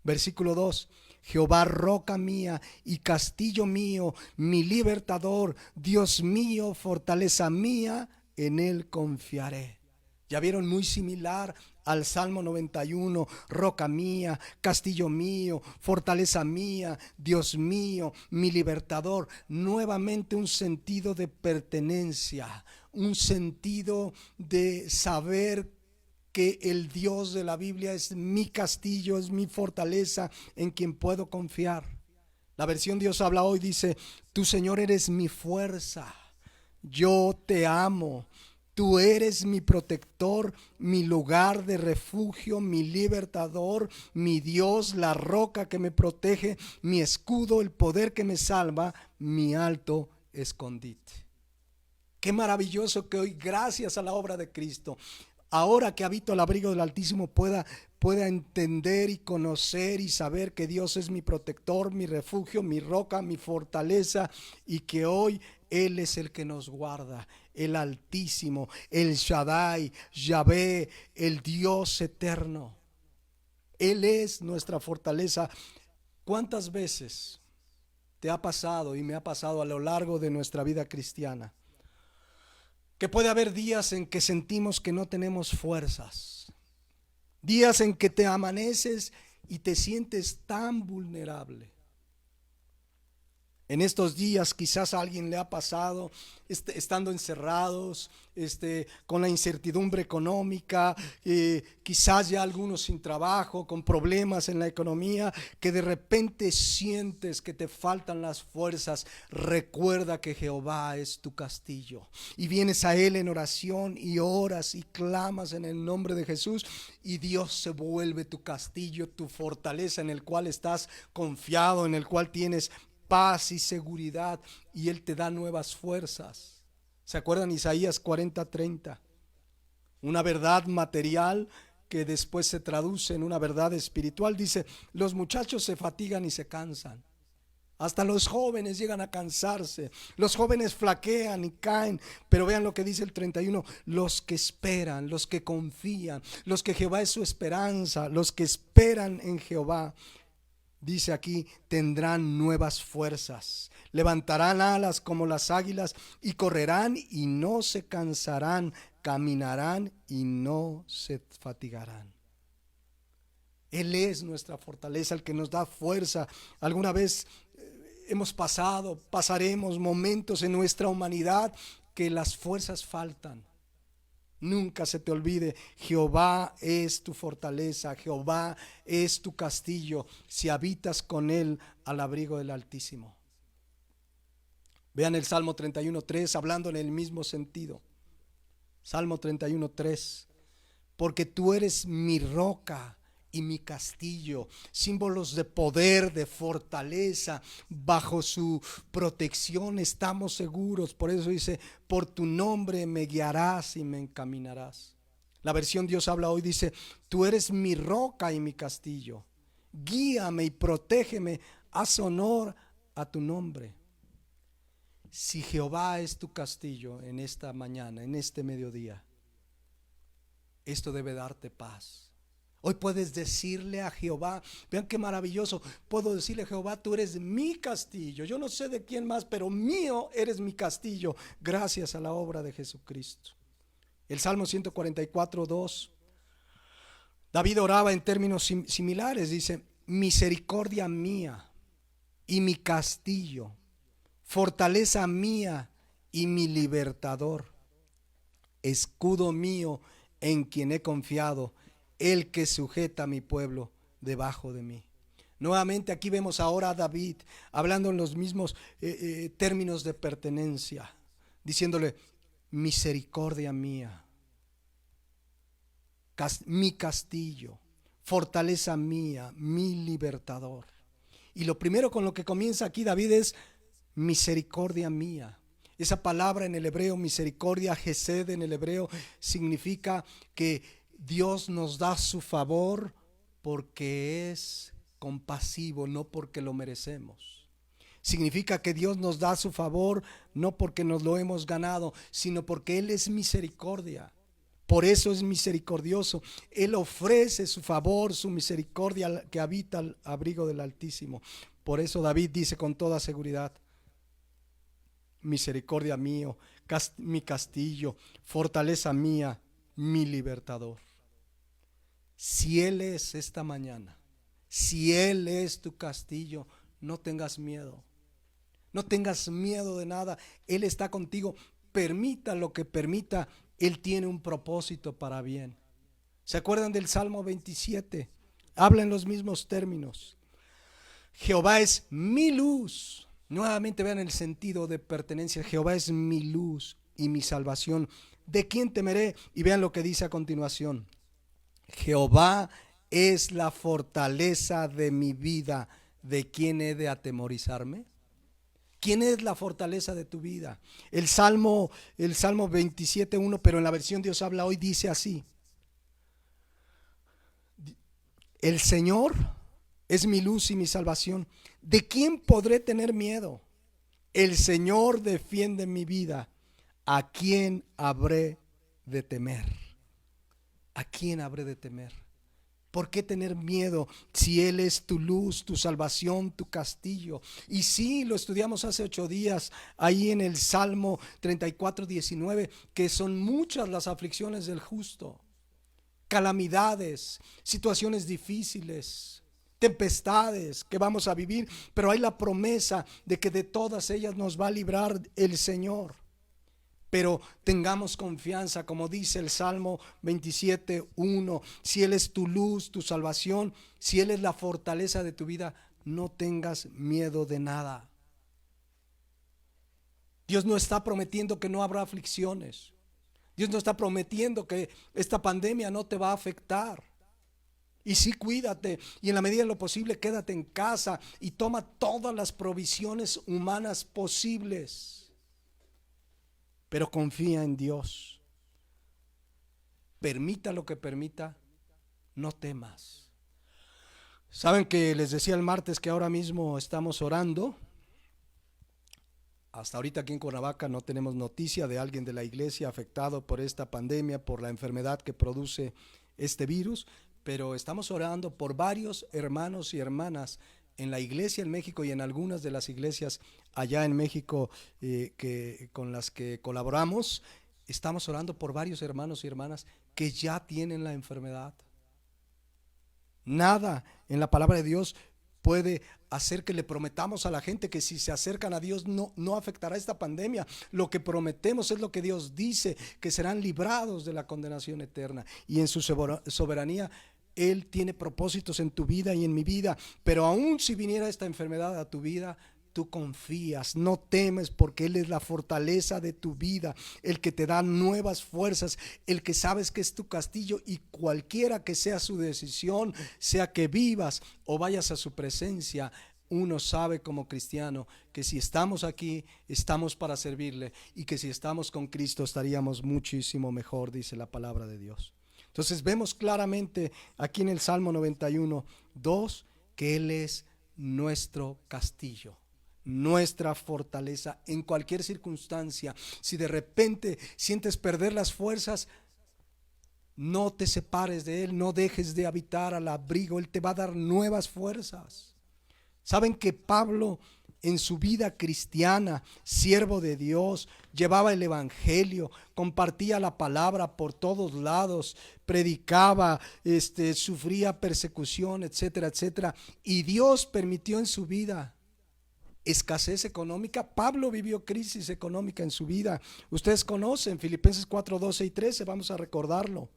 Versículo 2: Jehová, roca mía y castillo mío, mi libertador, Dios mío, fortaleza mía, en Él confiaré. Ya vieron, muy similar al Salmo 91, roca mía, castillo mío, fortaleza mía, Dios mío, mi libertador. Nuevamente un sentido de pertenencia, un sentido de saber que el Dios de la Biblia es mi castillo, es mi fortaleza en quien puedo confiar. La versión Dios habla hoy dice: tú, Señor, eres mi fuerza, yo te amo. Tú eres mi protector, mi lugar de refugio, mi libertador, mi Dios, la roca que me protege, mi escudo, el poder que me salva, mi alto escondite. Qué maravilloso que hoy, gracias a la obra de Cristo, ahora que habito al abrigo del Altísimo, pueda entender y conocer y saber que Dios es mi protector, mi refugio, mi roca, mi fortaleza, y que hoy Él es el que nos guarda, el Altísimo, el Shaddai, Yahvé, el Dios eterno. Él es nuestra fortaleza. ¿Cuántas veces te ha pasado y me ha pasado a lo largo de nuestra vida cristiana que puede haber días en que sentimos que no tenemos fuerzas? Días en que te amaneces y te sientes tan vulnerable. En estos días quizás a alguien le ha pasado estando encerrados, con la incertidumbre económica, quizás ya algunos sin trabajo, con problemas en la economía, que de repente sientes que te faltan las fuerzas. Recuerda que Jehová es tu castillo y vienes a Él en oración y oras y clamas en el nombre de Jesús, y Dios se vuelve tu castillo, tu fortaleza, en el cual estás confiado, en el cual tienes paz y seguridad, y Él te da nuevas fuerzas. ¿Se acuerdan Isaías 40:30? Una verdad material que después se traduce en una verdad espiritual. Dice: los muchachos se fatigan y se cansan, hasta los jóvenes llegan a cansarse, los jóvenes flaquean y caen. Pero vean lo que dice el 31: los que esperan, los que confían, los que Jehová es su esperanza, los que esperan en Jehová, dice aquí, tendrán nuevas fuerzas, levantarán alas como las águilas, y correrán y no se cansarán, caminarán y no se fatigarán. Él es nuestra fortaleza, el que nos da fuerza. Alguna vez hemos pasado, pasaremos momentos en nuestra humanidad que las fuerzas faltan. Nunca se te olvide, Jehová es tu fortaleza, Jehová es tu castillo, si habitas con Él al abrigo del Altísimo. Vean el Salmo 31:3, hablando en el mismo sentido. Salmo 31:3: porque tú eres mi roca y mi castillo, símbolos de poder, de fortaleza. Bajo su protección estamos seguros. Por eso dice: por tu nombre me guiarás y me encaminarás. La versión Dios habla hoy dice: tú eres mi roca y mi castillo, guíame y protégeme, haz honor a tu nombre. Si Jehová es tu castillo en esta mañana, en este mediodía, esto debe darte paz. Hoy puedes decirle a Jehová, vean qué maravilloso, puedo decirle a Jehová: tú eres mi castillo. Yo no sé de quién más, pero mío eres mi castillo, gracias a la obra de Jesucristo. El Salmo 144:2, David oraba en términos similares. Dice: misericordia mía y mi castillo, fortaleza mía y mi libertador, escudo mío en quien he confiado, el que sujeta a mi pueblo debajo de mí. Nuevamente aquí vemos ahora a David hablando en los mismos términos de pertenencia, diciéndole: misericordia mía, mi castillo, fortaleza mía, mi libertador. Y lo primero con lo que comienza aquí David es misericordia mía. Esa palabra en el hebreo, misericordia, Hesed en el hebreo, significa que Dios nos da su favor porque es compasivo, no porque lo merecemos. Significa que Dios nos da su favor no porque nos lo hemos ganado, sino porque Él es misericordia. Por eso es misericordioso. Él ofrece su favor, su misericordia al que habita al abrigo del Altísimo. Por eso David dice con toda seguridad: misericordia mío, mi castillo, fortaleza mía, mi libertador. Si Él es esta mañana, si Él es tu castillo, no tengas miedo. No tengas miedo de nada. Él está contigo. Permita lo que permita, Él tiene un propósito para bien. ¿Se acuerdan del Salmo 27? Habla en los mismos términos. Jehová es mi luz. Nuevamente vean el sentido de pertenencia. Jehová es mi luz y mi salvación. ¿De quién temeré? Y vean lo que dice a continuación: Jehová es la fortaleza de mi vida. ¿De quién he de atemorizarme? ¿Quién es la fortaleza de tu vida? El Salmo 27:1, pero en la versión Dios habla hoy, dice así: el Señor es mi luz y mi salvación. ¿De quién podré tener miedo? El Señor defiende mi vida. ¿A quién habré de temer? ¿A quién habré de temer? ¿Por qué tener miedo si Él es tu luz, tu salvación, tu castillo? Y sí, lo estudiamos hace 8 días ahí en el Salmo 34:19, que son muchas las aflicciones del justo, calamidades, situaciones difíciles, tempestades que vamos a vivir, pero hay la promesa de que de todas ellas nos va a librar el Señor. Pero tengamos confianza, como dice el Salmo 27:1, si Él es tu luz, tu salvación, si Él es la fortaleza de tu vida, no tengas miedo de nada. Dios no está prometiendo que no habrá aflicciones. Dios no está prometiendo que esta pandemia no te va a afectar. Y sí, cuídate, y en la medida de lo posible quédate en casa y toma todas las provisiones humanas posibles. Pero confía en Dios. Permita lo que permita, no temas. Saben que les decía el martes que ahora mismo estamos orando. Hasta ahorita aquí en Cuernavaca no tenemos noticia de alguien de la iglesia afectado por esta pandemia, por la enfermedad que produce este virus, pero estamos orando por varios hermanos y hermanas en la iglesia en México y en algunas de las iglesias allá en México con las que colaboramos. Estamos orando por varios hermanos y hermanas que ya tienen la enfermedad. Nada en la palabra de Dios puede hacer que le prometamos a la gente que si se acercan a Dios no afectará esta pandemia. Lo que prometemos es lo que Dios dice, que serán librados de la condenación eterna, y en su soberanía Él tiene propósitos en tu vida y en mi vida. Pero aún si viniera esta enfermedad a tu vida, tú confías, no temes, porque Él es la fortaleza de tu vida, el que te da nuevas fuerzas, el que sabes que es tu castillo, y cualquiera que sea su decisión, sea que vivas o vayas a su presencia, uno sabe como cristiano que si estamos aquí, estamos para servirle, y que si estamos con Cristo estaríamos muchísimo mejor, dice la palabra de Dios. Entonces vemos claramente aquí en el Salmo 91:2 que Él es nuestro castillo, nuestra fortaleza en cualquier circunstancia. Si de repente sientes perder las fuerzas, no te separes de Él, no dejes de habitar al abrigo. Él te va a dar nuevas fuerzas. Saben que Pablo, en su vida cristiana, siervo de Dios, llevaba el evangelio, compartía la palabra por todos lados, predicaba, sufría persecución, etcétera, etcétera, y Dios permitió en su vida escasez económica. Pablo vivió crisis económica en su vida. Ustedes conocen Filipenses 4:12 y 13, vamos a recordarlo.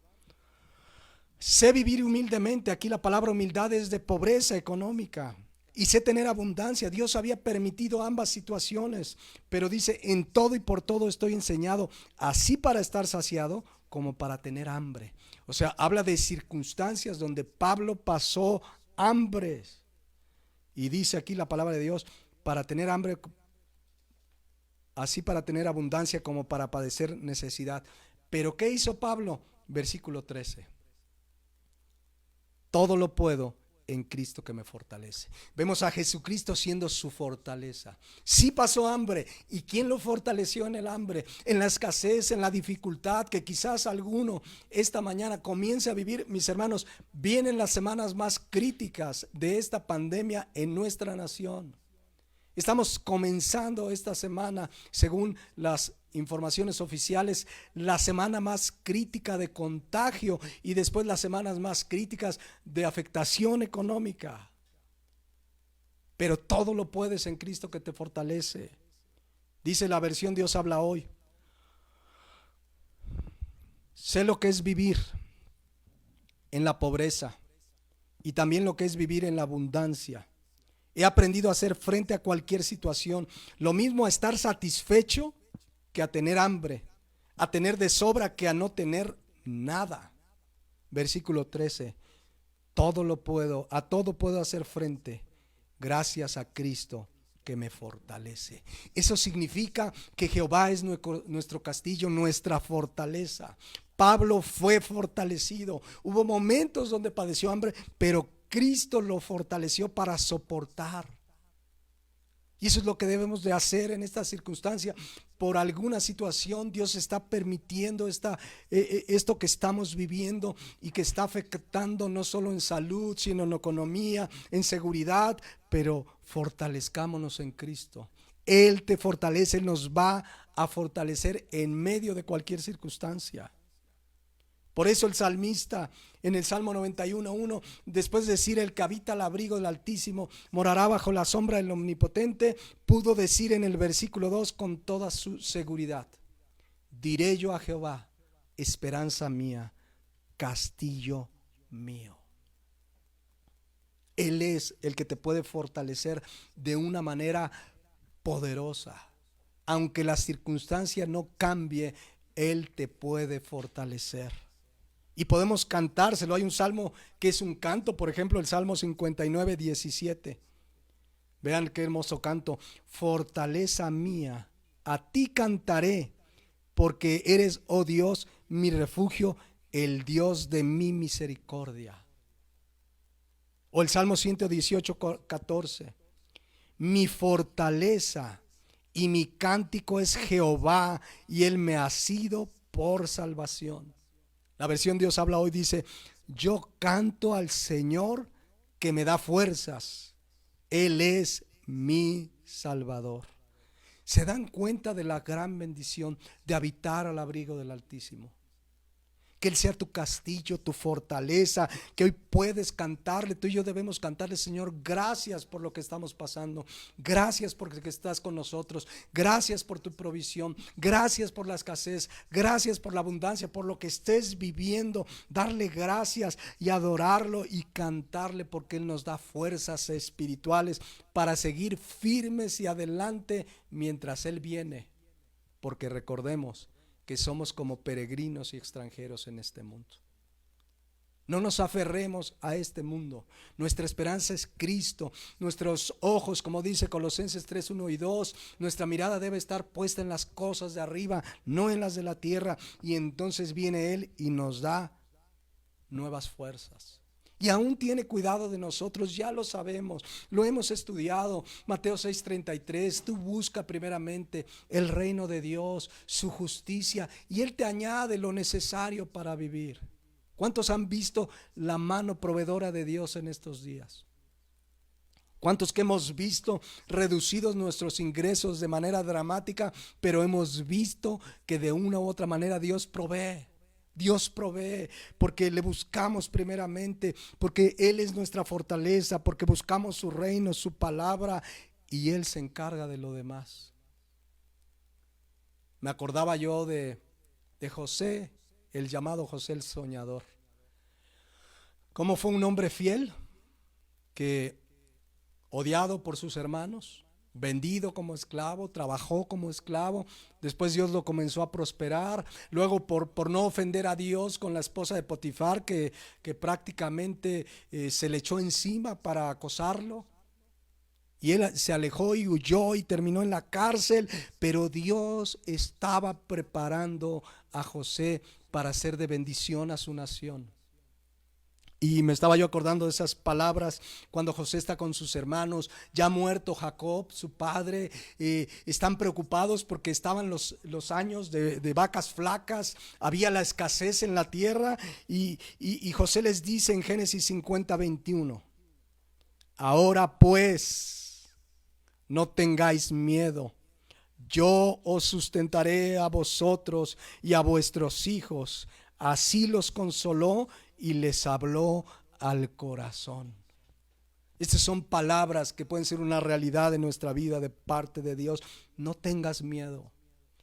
Sé vivir humildemente. Aquí la palabra humildad es de pobreza económica. Y sé tener abundancia. Dios había permitido ambas situaciones, pero dice: en todo y por todo estoy enseñado, así para estar saciado como para tener hambre. O sea, habla de circunstancias donde Pablo pasó hambres. Y dice aquí la palabra de Dios: para tener hambre, así para tener abundancia como para padecer necesidad. Pero ¿qué hizo Pablo? Versículo 13: todo lo puedo en Cristo que me fortalece. Vemos a Jesucristo siendo su fortaleza. Sí pasó hambre. ¿Y quién lo fortaleció en el hambre? En la escasez, en la dificultad que quizás alguno esta mañana comience a vivir. Mis hermanos, vienen las semanas más críticas de esta pandemia en nuestra nación. Estamos comenzando esta semana, según las informaciones oficiales, la semana más crítica de contagio, y después las semanas más críticas de afectación económica. Pero todo lo puedes en Cristo que te fortalece. Dice la versión Dios habla hoy: sé lo que es vivir en la pobreza y también lo que es vivir en la abundancia. He aprendido a hacer frente a cualquier situación, lo mismo a estar satisfecho que a tener hambre, a tener de sobra que a no tener nada. Versículo 13: todo lo puedo, a todo puedo hacer frente gracias a Cristo que me fortalece. Eso significa que Jehová es nuestro castillo, nuestra fortaleza. Pablo fue fortalecido. Hubo momentos donde padeció hambre, pero Cristo lo fortaleció para soportar. Y eso es lo que debemos de hacer en esta circunstancia. Por alguna situación Dios está permitiendo esto que estamos viviendo, y que está afectando no solo en salud, sino en economía, en seguridad. Pero fortalezcámonos en Cristo. Él te fortalece, nos va a fortalecer en medio de cualquier circunstancia. Por eso el salmista en el Salmo 91:1, después de decir el que habita al abrigo del Altísimo morará bajo la sombra del Omnipotente, pudo decir en el versículo 2 con toda su seguridad: diré yo a Jehová, esperanza mía, castillo mío. Él es el que te puede fortalecer de una manera poderosa. Aunque la circunstancia no cambie, Él te puede fortalecer. Y podemos cantárselo. Hay un salmo que es un canto, por ejemplo, el Salmo 59:17. Vean qué hermoso canto. Fortaleza mía, a ti cantaré, porque eres, oh Dios, mi refugio, el Dios de mi misericordia. O el Salmo 118:14. Mi fortaleza y mi cántico es Jehová, y Él me ha sido por salvación. La versión Dios habla hoy dice: yo canto al Señor que me da fuerzas. Él es mi Salvador. ¿Se dan cuenta de la gran bendición de habitar al abrigo del Altísimo? Que Él sea tu castillo, tu fortaleza, que hoy puedes cantarle. Tú y yo debemos cantarle: Señor, gracias por lo que estamos pasando, gracias porque estás con nosotros, gracias por tu provisión, gracias por la escasez, gracias por la abundancia, por lo que estés viviendo. Darle gracias y adorarlo y cantarle, porque Él nos da fuerzas espirituales para seguir firmes y adelante mientras Él viene. Porque recordemos que somos como peregrinos y extranjeros en este mundo. No nos aferremos a este mundo. Nuestra esperanza es Cristo. Nuestros ojos, como dice Colosenses 3:1-2, nuestra mirada debe estar puesta en las cosas de arriba, no en las de la tierra. Y entonces viene Él y nos da nuevas fuerzas. Y aún tiene cuidado de nosotros, ya lo sabemos, lo hemos estudiado. Mateo 6:33, tú busca primeramente el reino de Dios, su justicia, y Él te añade lo necesario para vivir. ¿Cuántos han visto la mano proveedora de Dios en estos días? ¿Cuántos que hemos visto reducidos nuestros ingresos de manera dramática, pero hemos visto que de una u otra manera Dios provee? Dios provee porque le buscamos primeramente, porque Él es nuestra fortaleza, porque buscamos su reino, su palabra, y Él se encarga de lo demás. Me acordaba yo de José, el llamado José el soñador. Cómo fue un hombre fiel, que odiado por sus hermanos, vendido como esclavo, trabajó como esclavo. Después Dios lo comenzó a prosperar. Luego por no ofender a Dios con la esposa de Potifar, que prácticamente se le echó encima para acosarlo, y él se alejó y huyó y terminó en la cárcel. Pero Dios estaba preparando a José para ser de bendición a su nación. Y me estaba yo acordando de esas palabras cuando José está con sus hermanos, ya muerto Jacob, su padre. Están preocupados porque estaban los años de vacas flacas, había la escasez en la tierra, y José les dice en Génesis 50:21: ahora pues, no tengáis miedo, yo os sustentaré a vosotros y a vuestros hijos. Así los consoló y les habló al corazón. Estas son palabras que pueden ser una realidad en nuestra vida de parte de Dios. No tengas miedo.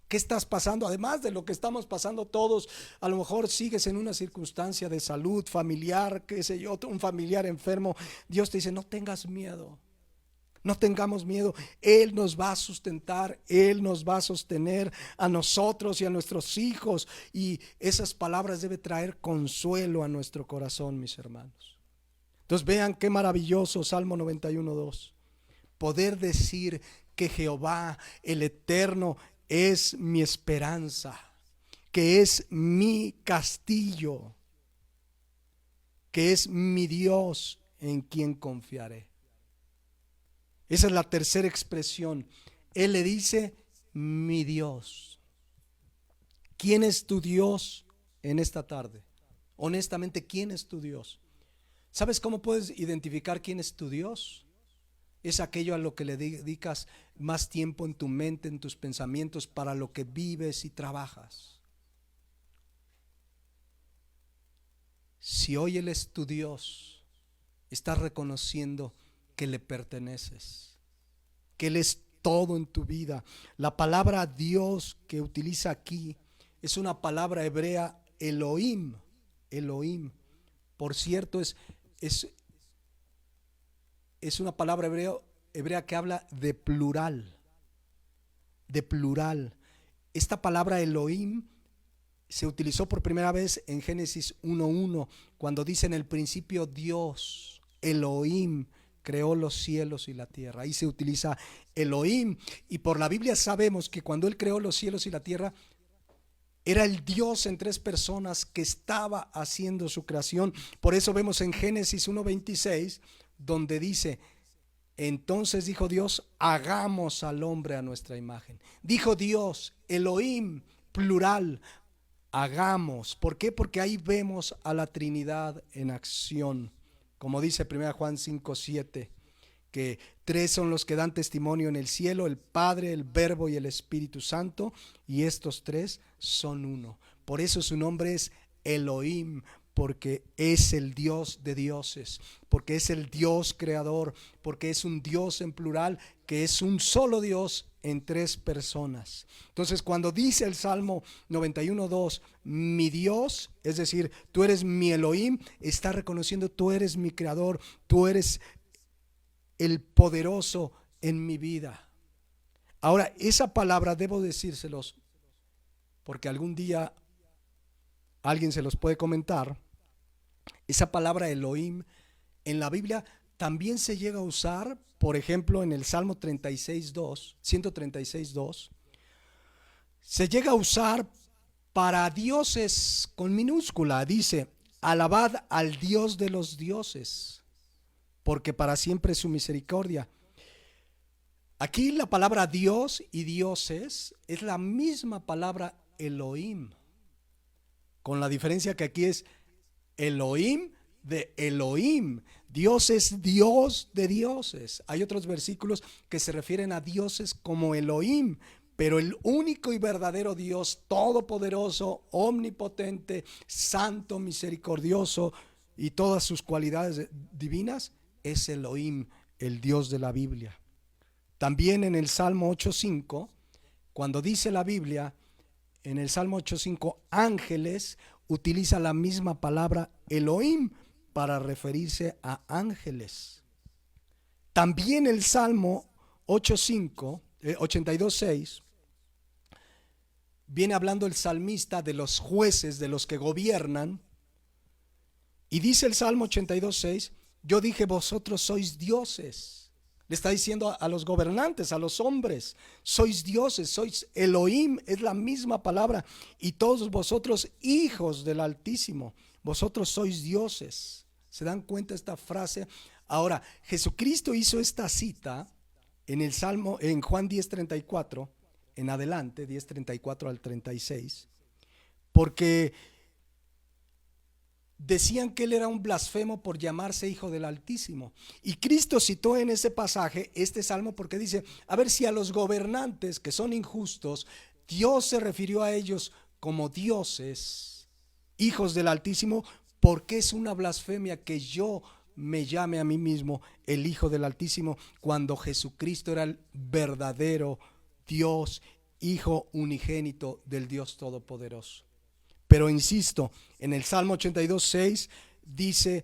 ¿Qué estás pasando? Además de lo que estamos pasando todos, a lo mejor sigues en una circunstancia de salud familiar, qué sé yo, un familiar enfermo. Dios te dice: no tengas miedo. No tengamos miedo, Él nos va a sustentar, Él nos va a sostener a nosotros y a nuestros hijos. Y esas palabras deben traer consuelo a nuestro corazón, mis hermanos. Entonces vean qué maravilloso Salmo 91:2. Poder decir que Jehová, el Eterno, es mi esperanza, que es mi castillo, que es mi Dios en quien confiaré. Esa es la tercera expresión. Él le dice: mi Dios. ¿Quién es tu Dios en esta tarde? Honestamente, ¿quién es tu Dios? ¿Sabes cómo puedes identificar quién es tu Dios? Es aquello a lo que le dedicas más tiempo en tu mente, en tus pensamientos, para lo que vives y trabajas. Si hoy Él es tu Dios, estás reconociendo que le perteneces, que Él es todo en tu vida. La palabra Dios que utiliza aquí es una palabra hebrea, Elohim. Elohim, por cierto, es una palabra hebrea que habla de plural. De plural. Esta palabra Elohim se utilizó por primera vez en Génesis 1:1, cuando dice: en el principio Dios, Elohim, creó los cielos y la tierra. Ahí se utiliza Elohim, y por la Biblia sabemos que cuando Él creó los cielos y la tierra, era el Dios en tres personas que estaba haciendo su creación. Por eso vemos en Génesis 1:26, donde dice: entonces dijo Dios, hagamos al hombre a nuestra imagen. Dijo Dios, Elohim, plural, hagamos. ¿Por qué? Porque ahí vemos a la Trinidad en acción. Como dice 1 Juan 5:7, que tres son los que dan testimonio en el cielo: el Padre, el Verbo y el Espíritu Santo, y estos tres son uno. Por eso su nombre es Elohim, porque es el Dios de dioses, porque es el Dios creador, porque es un Dios en plural, que es un solo Dios en tres personas. Entonces, cuando dice el Salmo 91:2, mi Dios, es decir, tú eres mi Elohim, está reconociendo: tú eres mi creador, tú eres el poderoso en mi vida. Ahora, esa palabra debo decírselos porque algún día alguien se los puede comentar. Esa palabra Elohim en la Biblia también se llega a usar, por ejemplo, en el Salmo 136:2, se llega a usar para dioses con minúscula. Dice: alabad al Dios de los dioses, porque para siempre es su misericordia. Aquí la palabra Dios y dioses es la misma palabra Elohim, con la diferencia que aquí es Elohim de Elohim. Dios es Dios de dioses. Hay otros versículos que se refieren a dioses como Elohim, pero el único y verdadero Dios todopoderoso, omnipotente, santo, misericordioso y todas sus cualidades divinas es Elohim, el Dios de la Biblia. También en el Salmo 8:5, cuando dice la Biblia, en el Salmo 8:5, ángeles, utiliza la misma palabra Elohim para referirse a ángeles. También el Salmo 82:6, viene hablando el salmista de los jueces, de los que gobiernan, y dice el Salmo 82:6, yo dije: vosotros sois dioses. Le está diciendo a los gobernantes, a los hombres: sois dioses, sois Elohim, es la misma palabra. Y todos vosotros, hijos del Altísimo, vosotros sois dioses. ¿Se dan cuenta esta frase? Ahora, Jesucristo hizo esta cita en el Salmo, en Juan 10:34 en adelante, 10:34 al 36, porque decían que él era un blasfemo por llamarse hijo del Altísimo. Y Cristo citó en ese pasaje este salmo porque dice: a ver, si a los gobernantes que son injustos, Dios se refirió a ellos como dioses, hijos del Altísimo, ¿por qué es una blasfemia que yo me llame a mí mismo el Hijo del Altísimo, cuando Jesucristo era el verdadero Dios, Hijo unigénito del Dios Todopoderoso? Pero insisto, en el Salmo 82:6 dice,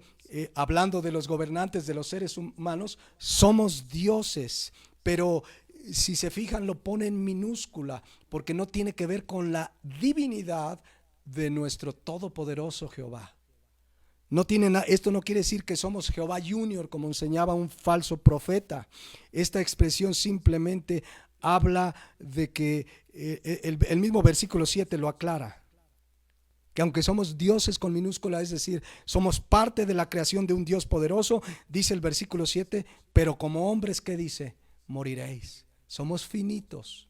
hablando de los gobernantes, de los seres humanos, somos dioses. Pero si se fijan, lo pone en minúscula, porque no tiene que ver con la divinidad de nuestro todopoderoso Jehová. Esto no quiere decir que somos Jehová Junior, como enseñaba un falso profeta. Esta expresión simplemente habla de que el mismo versículo 7 lo aclara, que aunque somos dioses con minúscula, es decir, somos parte de la creación de un Dios poderoso, dice el versículo 7, pero como hombres, ¿qué dice? Moriréis. Somos finitos.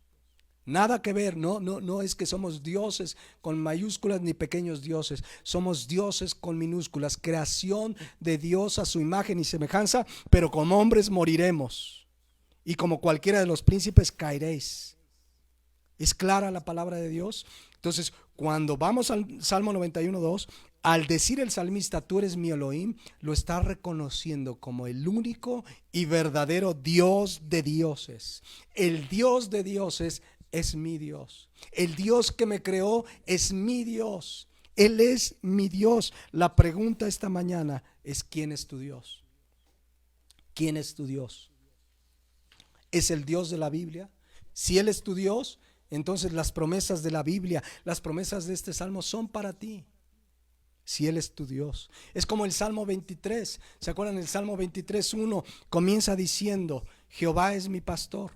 Nada que ver, no es que somos dioses con mayúsculas ni pequeños dioses, somos dioses con minúsculas, creación de Dios a su imagen y semejanza, pero como hombres moriremos, y como cualquiera de los príncipes caeréis. ¿Es clara la palabra de Dios? Entonces, cuando vamos al Salmo 91:2, Al decir el salmista, tú eres mi Elohim, lo está reconociendo como el único y verdadero Dios de dioses. El Dios de dioses es mi Dios. El Dios que me creó es mi Dios. Él es mi Dios. La pregunta esta mañana es: ¿quién es tu Dios? ¿Quién es tu Dios? ¿Es el Dios de la Biblia? Si Él es tu Dios, entonces las promesas de la Biblia, las promesas de este salmo son para ti. Si Él es tu Dios. Es como el Salmo 23. ¿Se acuerdan? El Salmo 23:1 comienza diciendo: Jehová es mi pastor.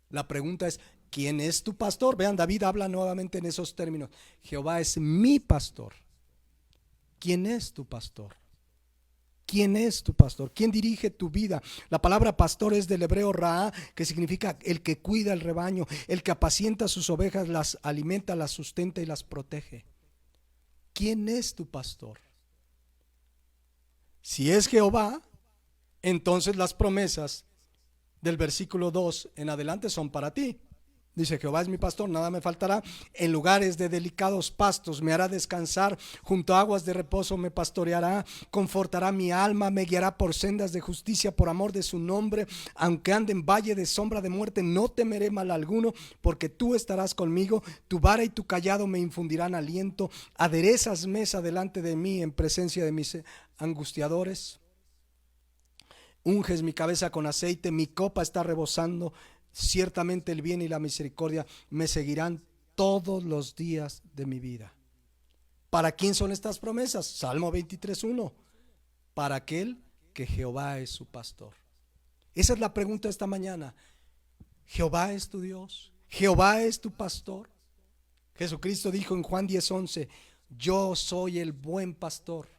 La pregunta es: ¿quién es tu pastor? Vean, David habla nuevamente en esos términos. Jehová es mi pastor. ¿Quién es tu pastor? ¿Quién es tu pastor? ¿Quién dirige tu vida? La palabra pastor es del hebreo raá, que significa el que cuida el rebaño, el que apacienta sus ovejas, las alimenta, las sustenta y las protege. ¿Quién es tu pastor? Si es Jehová, entonces las promesas del versículo 2 en adelante son para ti. Dice: Jehová es mi pastor, nada me faltará. En lugares de delicados pastos me hará descansar, junto a aguas de reposo me pastoreará, confortará mi alma, me guiará por sendas de justicia por amor de su nombre. Aunque ande en valle de sombra de muerte, no temeré mal alguno, porque tú estarás conmigo. Tu vara y tu cayado me infundirán aliento. Aderezas mesa delante de mí en presencia de mis angustiadores. Unges mi cabeza con aceite, mi copa está rebosando. Ciertamente el bien y la misericordia me seguirán todos los días de mi vida. ¿Para quién son estas promesas? Salmo 23:1. Para aquel que Jehová es su pastor. Esa es la pregunta esta mañana. ¿Jehová es tu Dios? ¿Jehová es tu pastor? Jesucristo dijo en Juan 10:11: yo soy el buen pastor.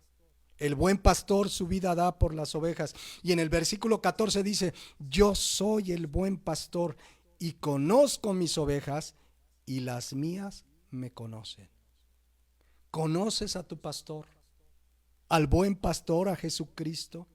El buen pastor su vida da por las ovejas. Y en el versículo 14 dice: yo soy el buen pastor y conozco mis ovejas y las mías me conocen. ¿Conoces a tu pastor? ¿Al buen pastor, a Jesucristo?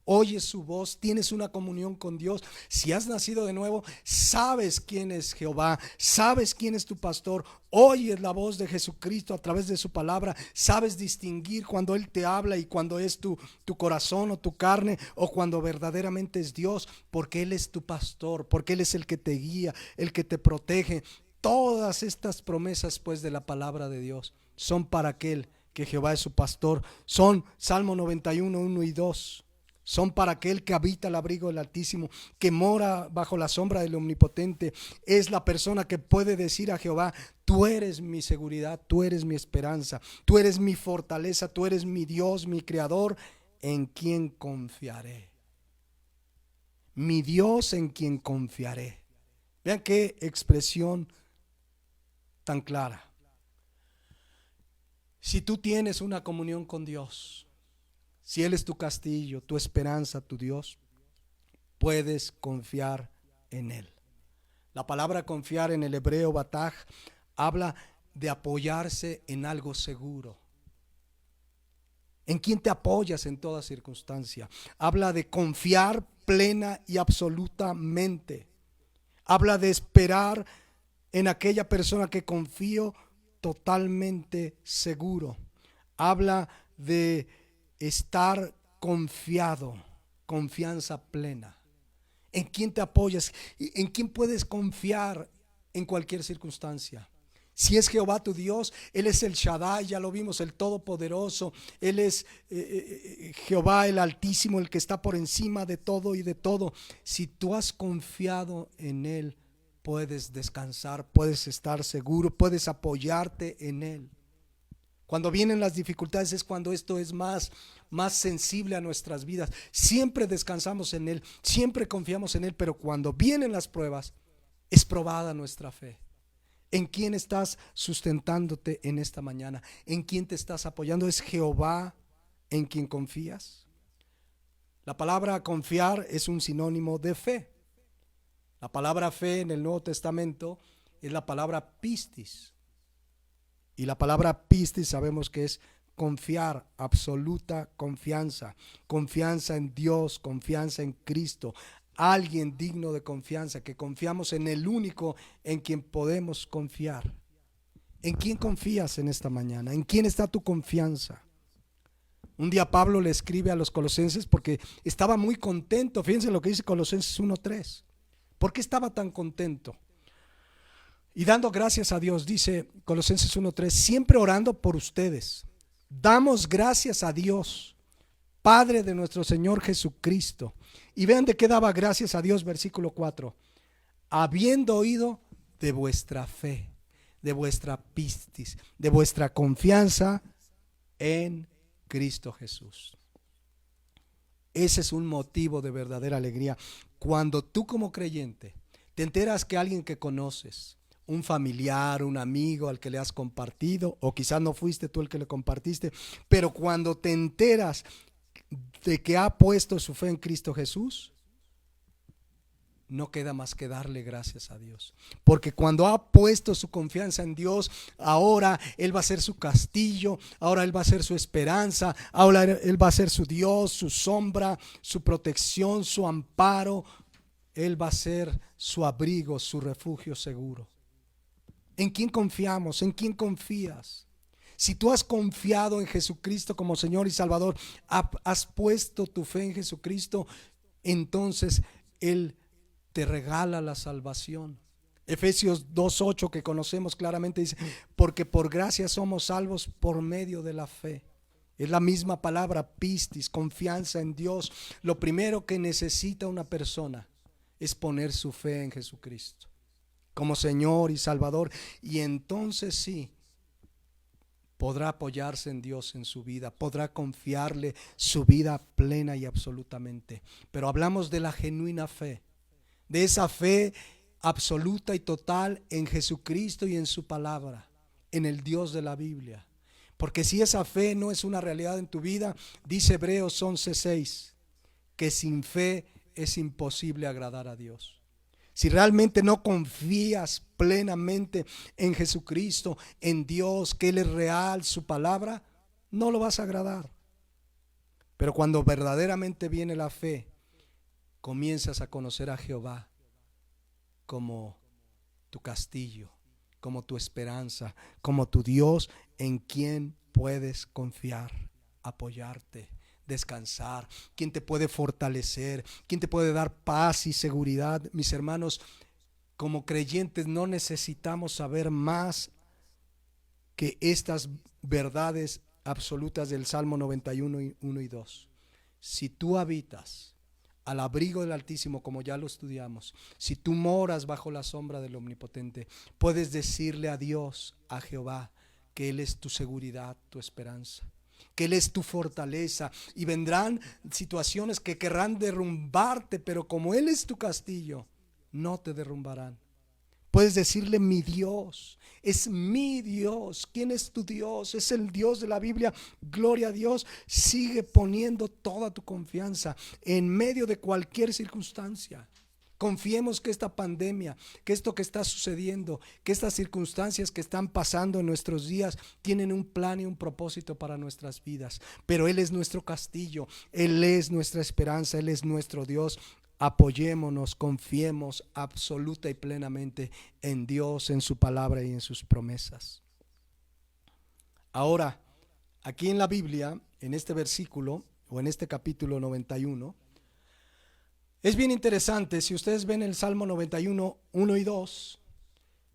Oyes su voz, tienes una comunión con Dios. Si has nacido de nuevo, sabes quién es Jehová, sabes quién es tu pastor, oyes la voz de Jesucristo a través de su palabra, sabes distinguir cuando Él te habla y cuando es tu corazón o tu carne, o cuando verdaderamente es Dios, porque Él es tu pastor, porque Él es el que te guía, el que te protege. Todas estas promesas, pues, de la palabra de Dios son para aquel que Jehová es su pastor. Son Salmo 91:1 y 2. Son para aquel que habita el abrigo del Altísimo, que mora bajo la sombra del Omnipotente. Es la persona que puede decir a Jehová: tú eres mi seguridad, tú eres mi esperanza, tú eres mi fortaleza, tú eres mi Dios, mi Creador, en quien confiaré. Mi Dios, en quien confiaré. Vean qué expresión tan clara. Si tú tienes una comunión con Dios, si Él es tu castillo, tu esperanza, tu Dios, puedes confiar en Él. La palabra confiar en el hebreo bataj habla de apoyarse en algo seguro. ¿En quién te apoyas en toda circunstancia? Habla de confiar plena y absolutamente. Habla de esperar en aquella persona que confío totalmente seguro. Habla de estar confiado, confianza plena. ¿En quién te apoyas? ¿En quién puedes confiar en cualquier circunstancia? Si es Jehová tu Dios, Él es el Shaddai, ya lo vimos, el Todopoderoso. Él es Jehová el Altísimo, el que está por encima de todo y de todo. Si tú has confiado en Él, puedes descansar, puedes estar seguro, puedes apoyarte en Él. Cuando vienen las dificultades es cuando esto es más sensible a nuestras vidas. Siempre descansamos en Él, siempre confiamos en Él, pero cuando vienen las pruebas es probada nuestra fe. ¿En quién estás sustentándote en esta mañana? ¿En quién te estás apoyando? ¿Es Jehová en quien confías? La palabra confiar es un sinónimo de fe. La palabra fe en el Nuevo Testamento es la palabra pistis. Y la palabra pistis sabemos que es confiar, absoluta confianza. Confianza en Dios, confianza en Cristo. Alguien digno de confianza, que confiamos en el único en quien podemos confiar. ¿En quién confías en esta mañana? ¿En quién está tu confianza? Un día Pablo le escribe a los colosenses porque estaba muy contento. Fíjense lo que dice Colosenses 1:3. ¿Por qué estaba tan contento? Y dando gracias a Dios, dice Colosenses 1:3, siempre orando por ustedes. Damos gracias a Dios, Padre de nuestro Señor Jesucristo. Y vean de qué daba gracias a Dios, versículo 4. Habiendo oído de vuestra fe, de vuestra pistis, de vuestra confianza en Cristo Jesús. Ese es un motivo de verdadera alegría. Cuando tú como creyente te enteras que alguien que conoces, un familiar, un amigo al que le has compartido, o quizás no fuiste tú el que le compartiste, pero cuando te enteras de que ha puesto su fe en Cristo Jesús, no queda más que darle gracias a Dios, porque cuando ha puesto su confianza en Dios, ahora Él va a ser su castillo, ahora Él va a ser su esperanza, ahora Él va a ser su Dios, su sombra, su protección, su amparo. Él va a ser su abrigo, su refugio seguro. ¿En quién confiamos? ¿En quién confías? Si tú has confiado en Jesucristo como Señor y Salvador, has puesto tu fe en Jesucristo, entonces Él te regala la salvación. Efesios 2:8, que conocemos claramente, dice: porque por gracia somos salvos por medio de la fe. Es la misma palabra, pistis, confianza en Dios. Lo primero que necesita una persona es poner su fe en Jesucristo como Señor y Salvador, y entonces sí podrá apoyarse en Dios en su vida, podrá confiarle su vida plena y absolutamente. Pero hablamos de la genuina fe, de esa fe absoluta y total en Jesucristo y en su palabra, en el Dios de la Biblia. Porque si esa fe no es una realidad en tu vida, dice Hebreos 11:6, que sin fe es imposible agradar a Dios. Si realmente no confías plenamente en Jesucristo, en Dios, que Él es real, su palabra, no lo vas a agradar. Pero cuando verdaderamente viene la fe, comienzas a conocer a Jehová como tu castillo, como tu esperanza, como tu Dios en quien puedes confiar, apoyarte, descansar, quien te puede fortalecer, quien te puede dar paz y seguridad. Mis hermanos, como creyentes no necesitamos saber más que estas verdades absolutas del Salmo 91, 1 y 2. Si tú habitas al abrigo del Altísimo, como ya lo estudiamos, si tú moras bajo la sombra del Omnipotente, puedes decirle a Dios, a Jehová, que Él es tu seguridad, tu esperanza, que Él es tu fortaleza, y vendrán situaciones que querrán derrumbarte, pero como Él es tu castillo, no te derrumbarán. Puedes decirle: mi Dios, es mi Dios. ¿Quién es tu Dios? Es el Dios de la Biblia. Gloria a Dios. Sigue poniendo toda tu confianza en medio de cualquier circunstancia. Confiemos que esta pandemia, que esto que está sucediendo, que estas circunstancias que están pasando en nuestros días tienen un plan y un propósito para nuestras vidas. Pero Él es nuestro castillo, Él es nuestra esperanza, Él es nuestro Dios. Apoyémonos, confiemos absoluta y plenamente en Dios, en su palabra y en sus promesas. Ahora, aquí en la Biblia, en este versículo o en este capítulo 91, es bien interesante. Si ustedes ven el Salmo 91, 1 y 2,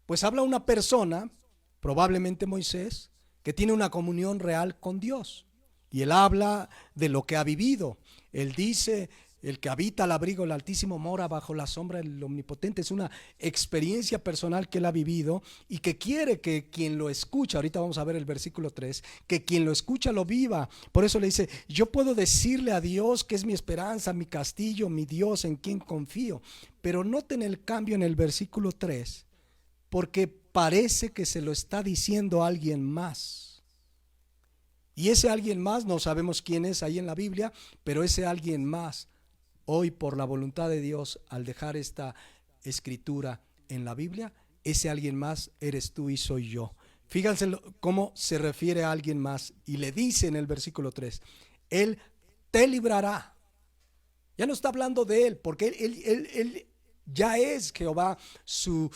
pues habla una persona, probablemente Moisés, que tiene una comunión real con Dios. Y él habla de lo que ha vivido. Él dice: el que habita al abrigo del Altísimo mora bajo la sombra del Omnipotente. Es una experiencia personal que él ha vivido y que quiere que quien lo escucha, ahorita vamos a ver el versículo 3, que quien lo escucha lo viva. Por eso le dice: yo puedo decirle a Dios que es mi esperanza, mi castillo, mi Dios en quien confío. Pero noten el cambio en el versículo 3, porque parece que se lo está diciendo a alguien más. Y ese alguien más no sabemos quién es ahí en la Biblia, pero ese alguien más, hoy por la voluntad de Dios, al dejar esta escritura en la Biblia, ese alguien más eres tú y soy yo. Fíjense cómo se refiere a alguien más y le dice en el versículo 3: Él te librará. Ya no está hablando de Él, porque él Ya es Jehová su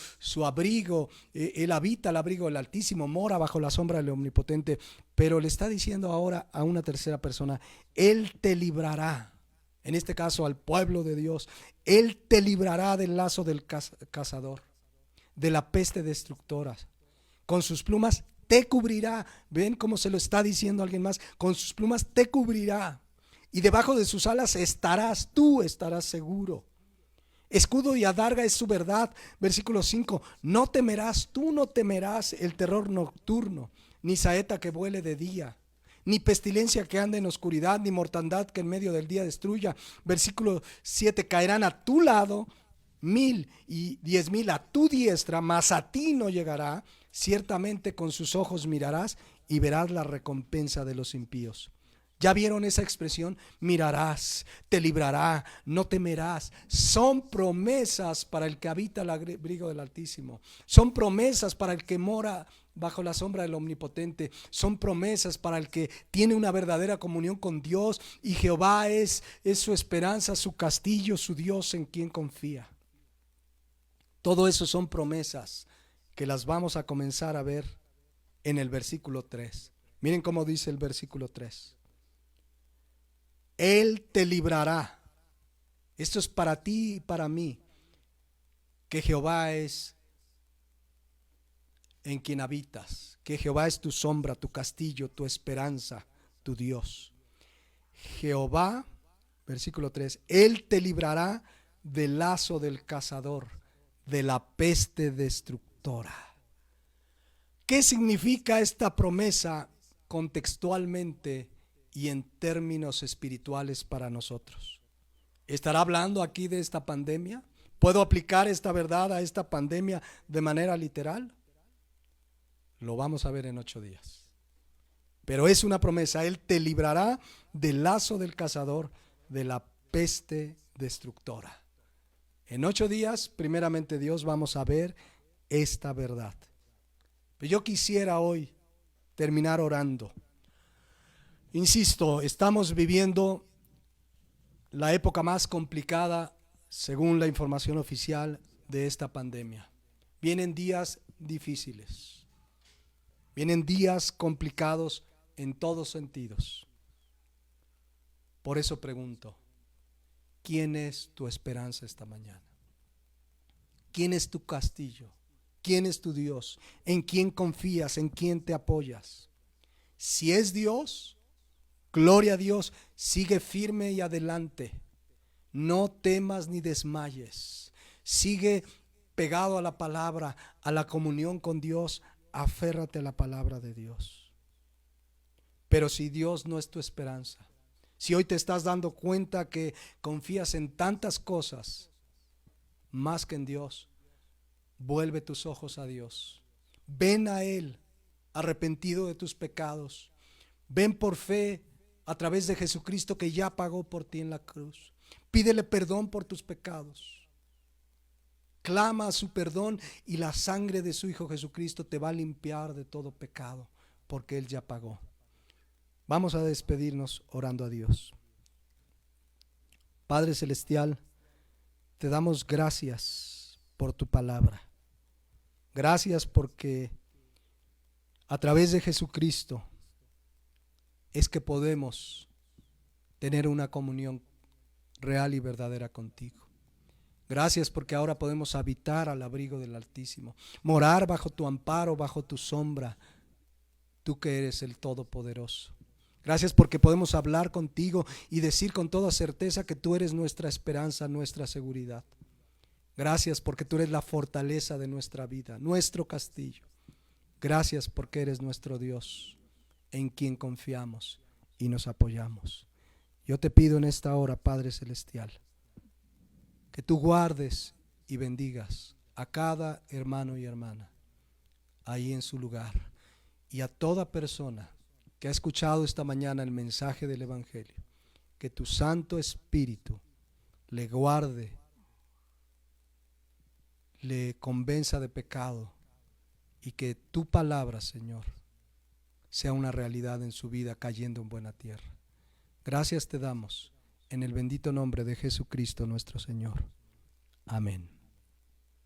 abrigo. Él habita al abrigo del Altísimo, mora bajo la sombra del Omnipotente. Pero le está diciendo ahora a una tercera persona: Él te librará. En este caso al pueblo de Dios. Él te librará del lazo del cazador, de la peste destructora. Con sus plumas te cubrirá. ¿Ven cómo se lo está diciendo alguien más? Con sus plumas te cubrirá. Y debajo de sus alas tú estarás seguro. Escudo y adarga es su verdad. Versículo 5. Tú no temerás el terror nocturno, ni saeta que vuele de día, ni pestilencia que ande en oscuridad, ni mortandad que en medio del día destruya. Versículo 7. Caerán a tu lado 1,000 y 10,000 a tu diestra, mas a ti no llegará. Ciertamente con sus ojos mirarás y verás la recompensa de los impíos. ¿Ya vieron esa expresión? Mirarás, te librará, no temerás. Son promesas para el que habita el abrigo del Altísimo. Son promesas para el que mora bajo la sombra del Omnipotente. Son promesas para el que tiene una verdadera comunión con Dios, y Jehová es su esperanza, su castillo, su Dios en quien confía. Todo eso son promesas que las vamos a comenzar a ver en el versículo 3. Miren cómo dice el versículo 3. Él te librará. Esto es para ti y para mí, que Jehová es en quien habitas, que Jehová es tu sombra, tu castillo, tu esperanza, tu Dios. Jehová, versículo 3, Él te librará del lazo del cazador, de la peste destructora. ¿Qué significa esta promesa contextualmente y en términos espirituales para nosotros? ¿Estará hablando aquí de esta pandemia? ¿Puedo aplicar esta verdad a esta pandemia de manera literal? Lo vamos a ver en 8 días. Pero es una promesa: Él te librará del lazo del cazador, de la peste destructora. En 8 días, primeramente Dios, vamos a ver esta verdad. Pero yo quisiera hoy terminar orando. Insisto, estamos viviendo la época más complicada, según la información oficial, de esta pandemia. Vienen días difíciles. Vienen días complicados en todos sentidos. Por eso pregunto: ¿quién es tu esperanza esta mañana? ¿Quién es tu castillo? ¿Quién es tu Dios? ¿En quién confías? ¿En quién te apoyas? Si es Dios, gloria a Dios, sigue firme y adelante. No temas ni desmayes. Sigue pegado a la palabra, a la comunión con Dios. Aférrate a la palabra de Dios. Pero si Dios no es tu esperanza, si hoy te estás dando cuenta que confías en tantas cosas más que en Dios, vuelve tus ojos a Dios. Ven a Él arrepentido de tus pecados. Ven por fe a través de Jesucristo, que ya pagó por ti en la cruz. Pídele perdón por tus pecados. Clama a su perdón, y la sangre de su Hijo Jesucristo te va a limpiar de todo pecado, porque Él ya pagó. Vamos a despedirnos orando a Dios. Padre Celestial, te damos gracias por tu palabra. Gracias porque a través de Jesucristo es que podemos tener una comunión real y verdadera contigo. Gracias porque ahora podemos habitar al abrigo del Altísimo, morar bajo tu amparo, bajo tu sombra, tú que eres el Todopoderoso. Gracias porque podemos hablar contigo y decir con toda certeza que tú eres nuestra esperanza, nuestra seguridad. Gracias porque tú eres la fortaleza de nuestra vida, nuestro castillo. Gracias porque eres nuestro Dios, en quien confiamos y nos apoyamos. Yo te pido en esta hora, Padre Celestial, que tú guardes y bendigas a cada hermano y hermana ahí en su lugar, y a toda persona que ha escuchado esta mañana el mensaje del Evangelio. Que tu Santo Espíritu le guarde, le convenza de pecado, y que tu palabra, Señor, sea una realidad en su vida, cayendo en buena tierra. Gracias te damos en el bendito nombre de Jesucristo nuestro Señor. Amén.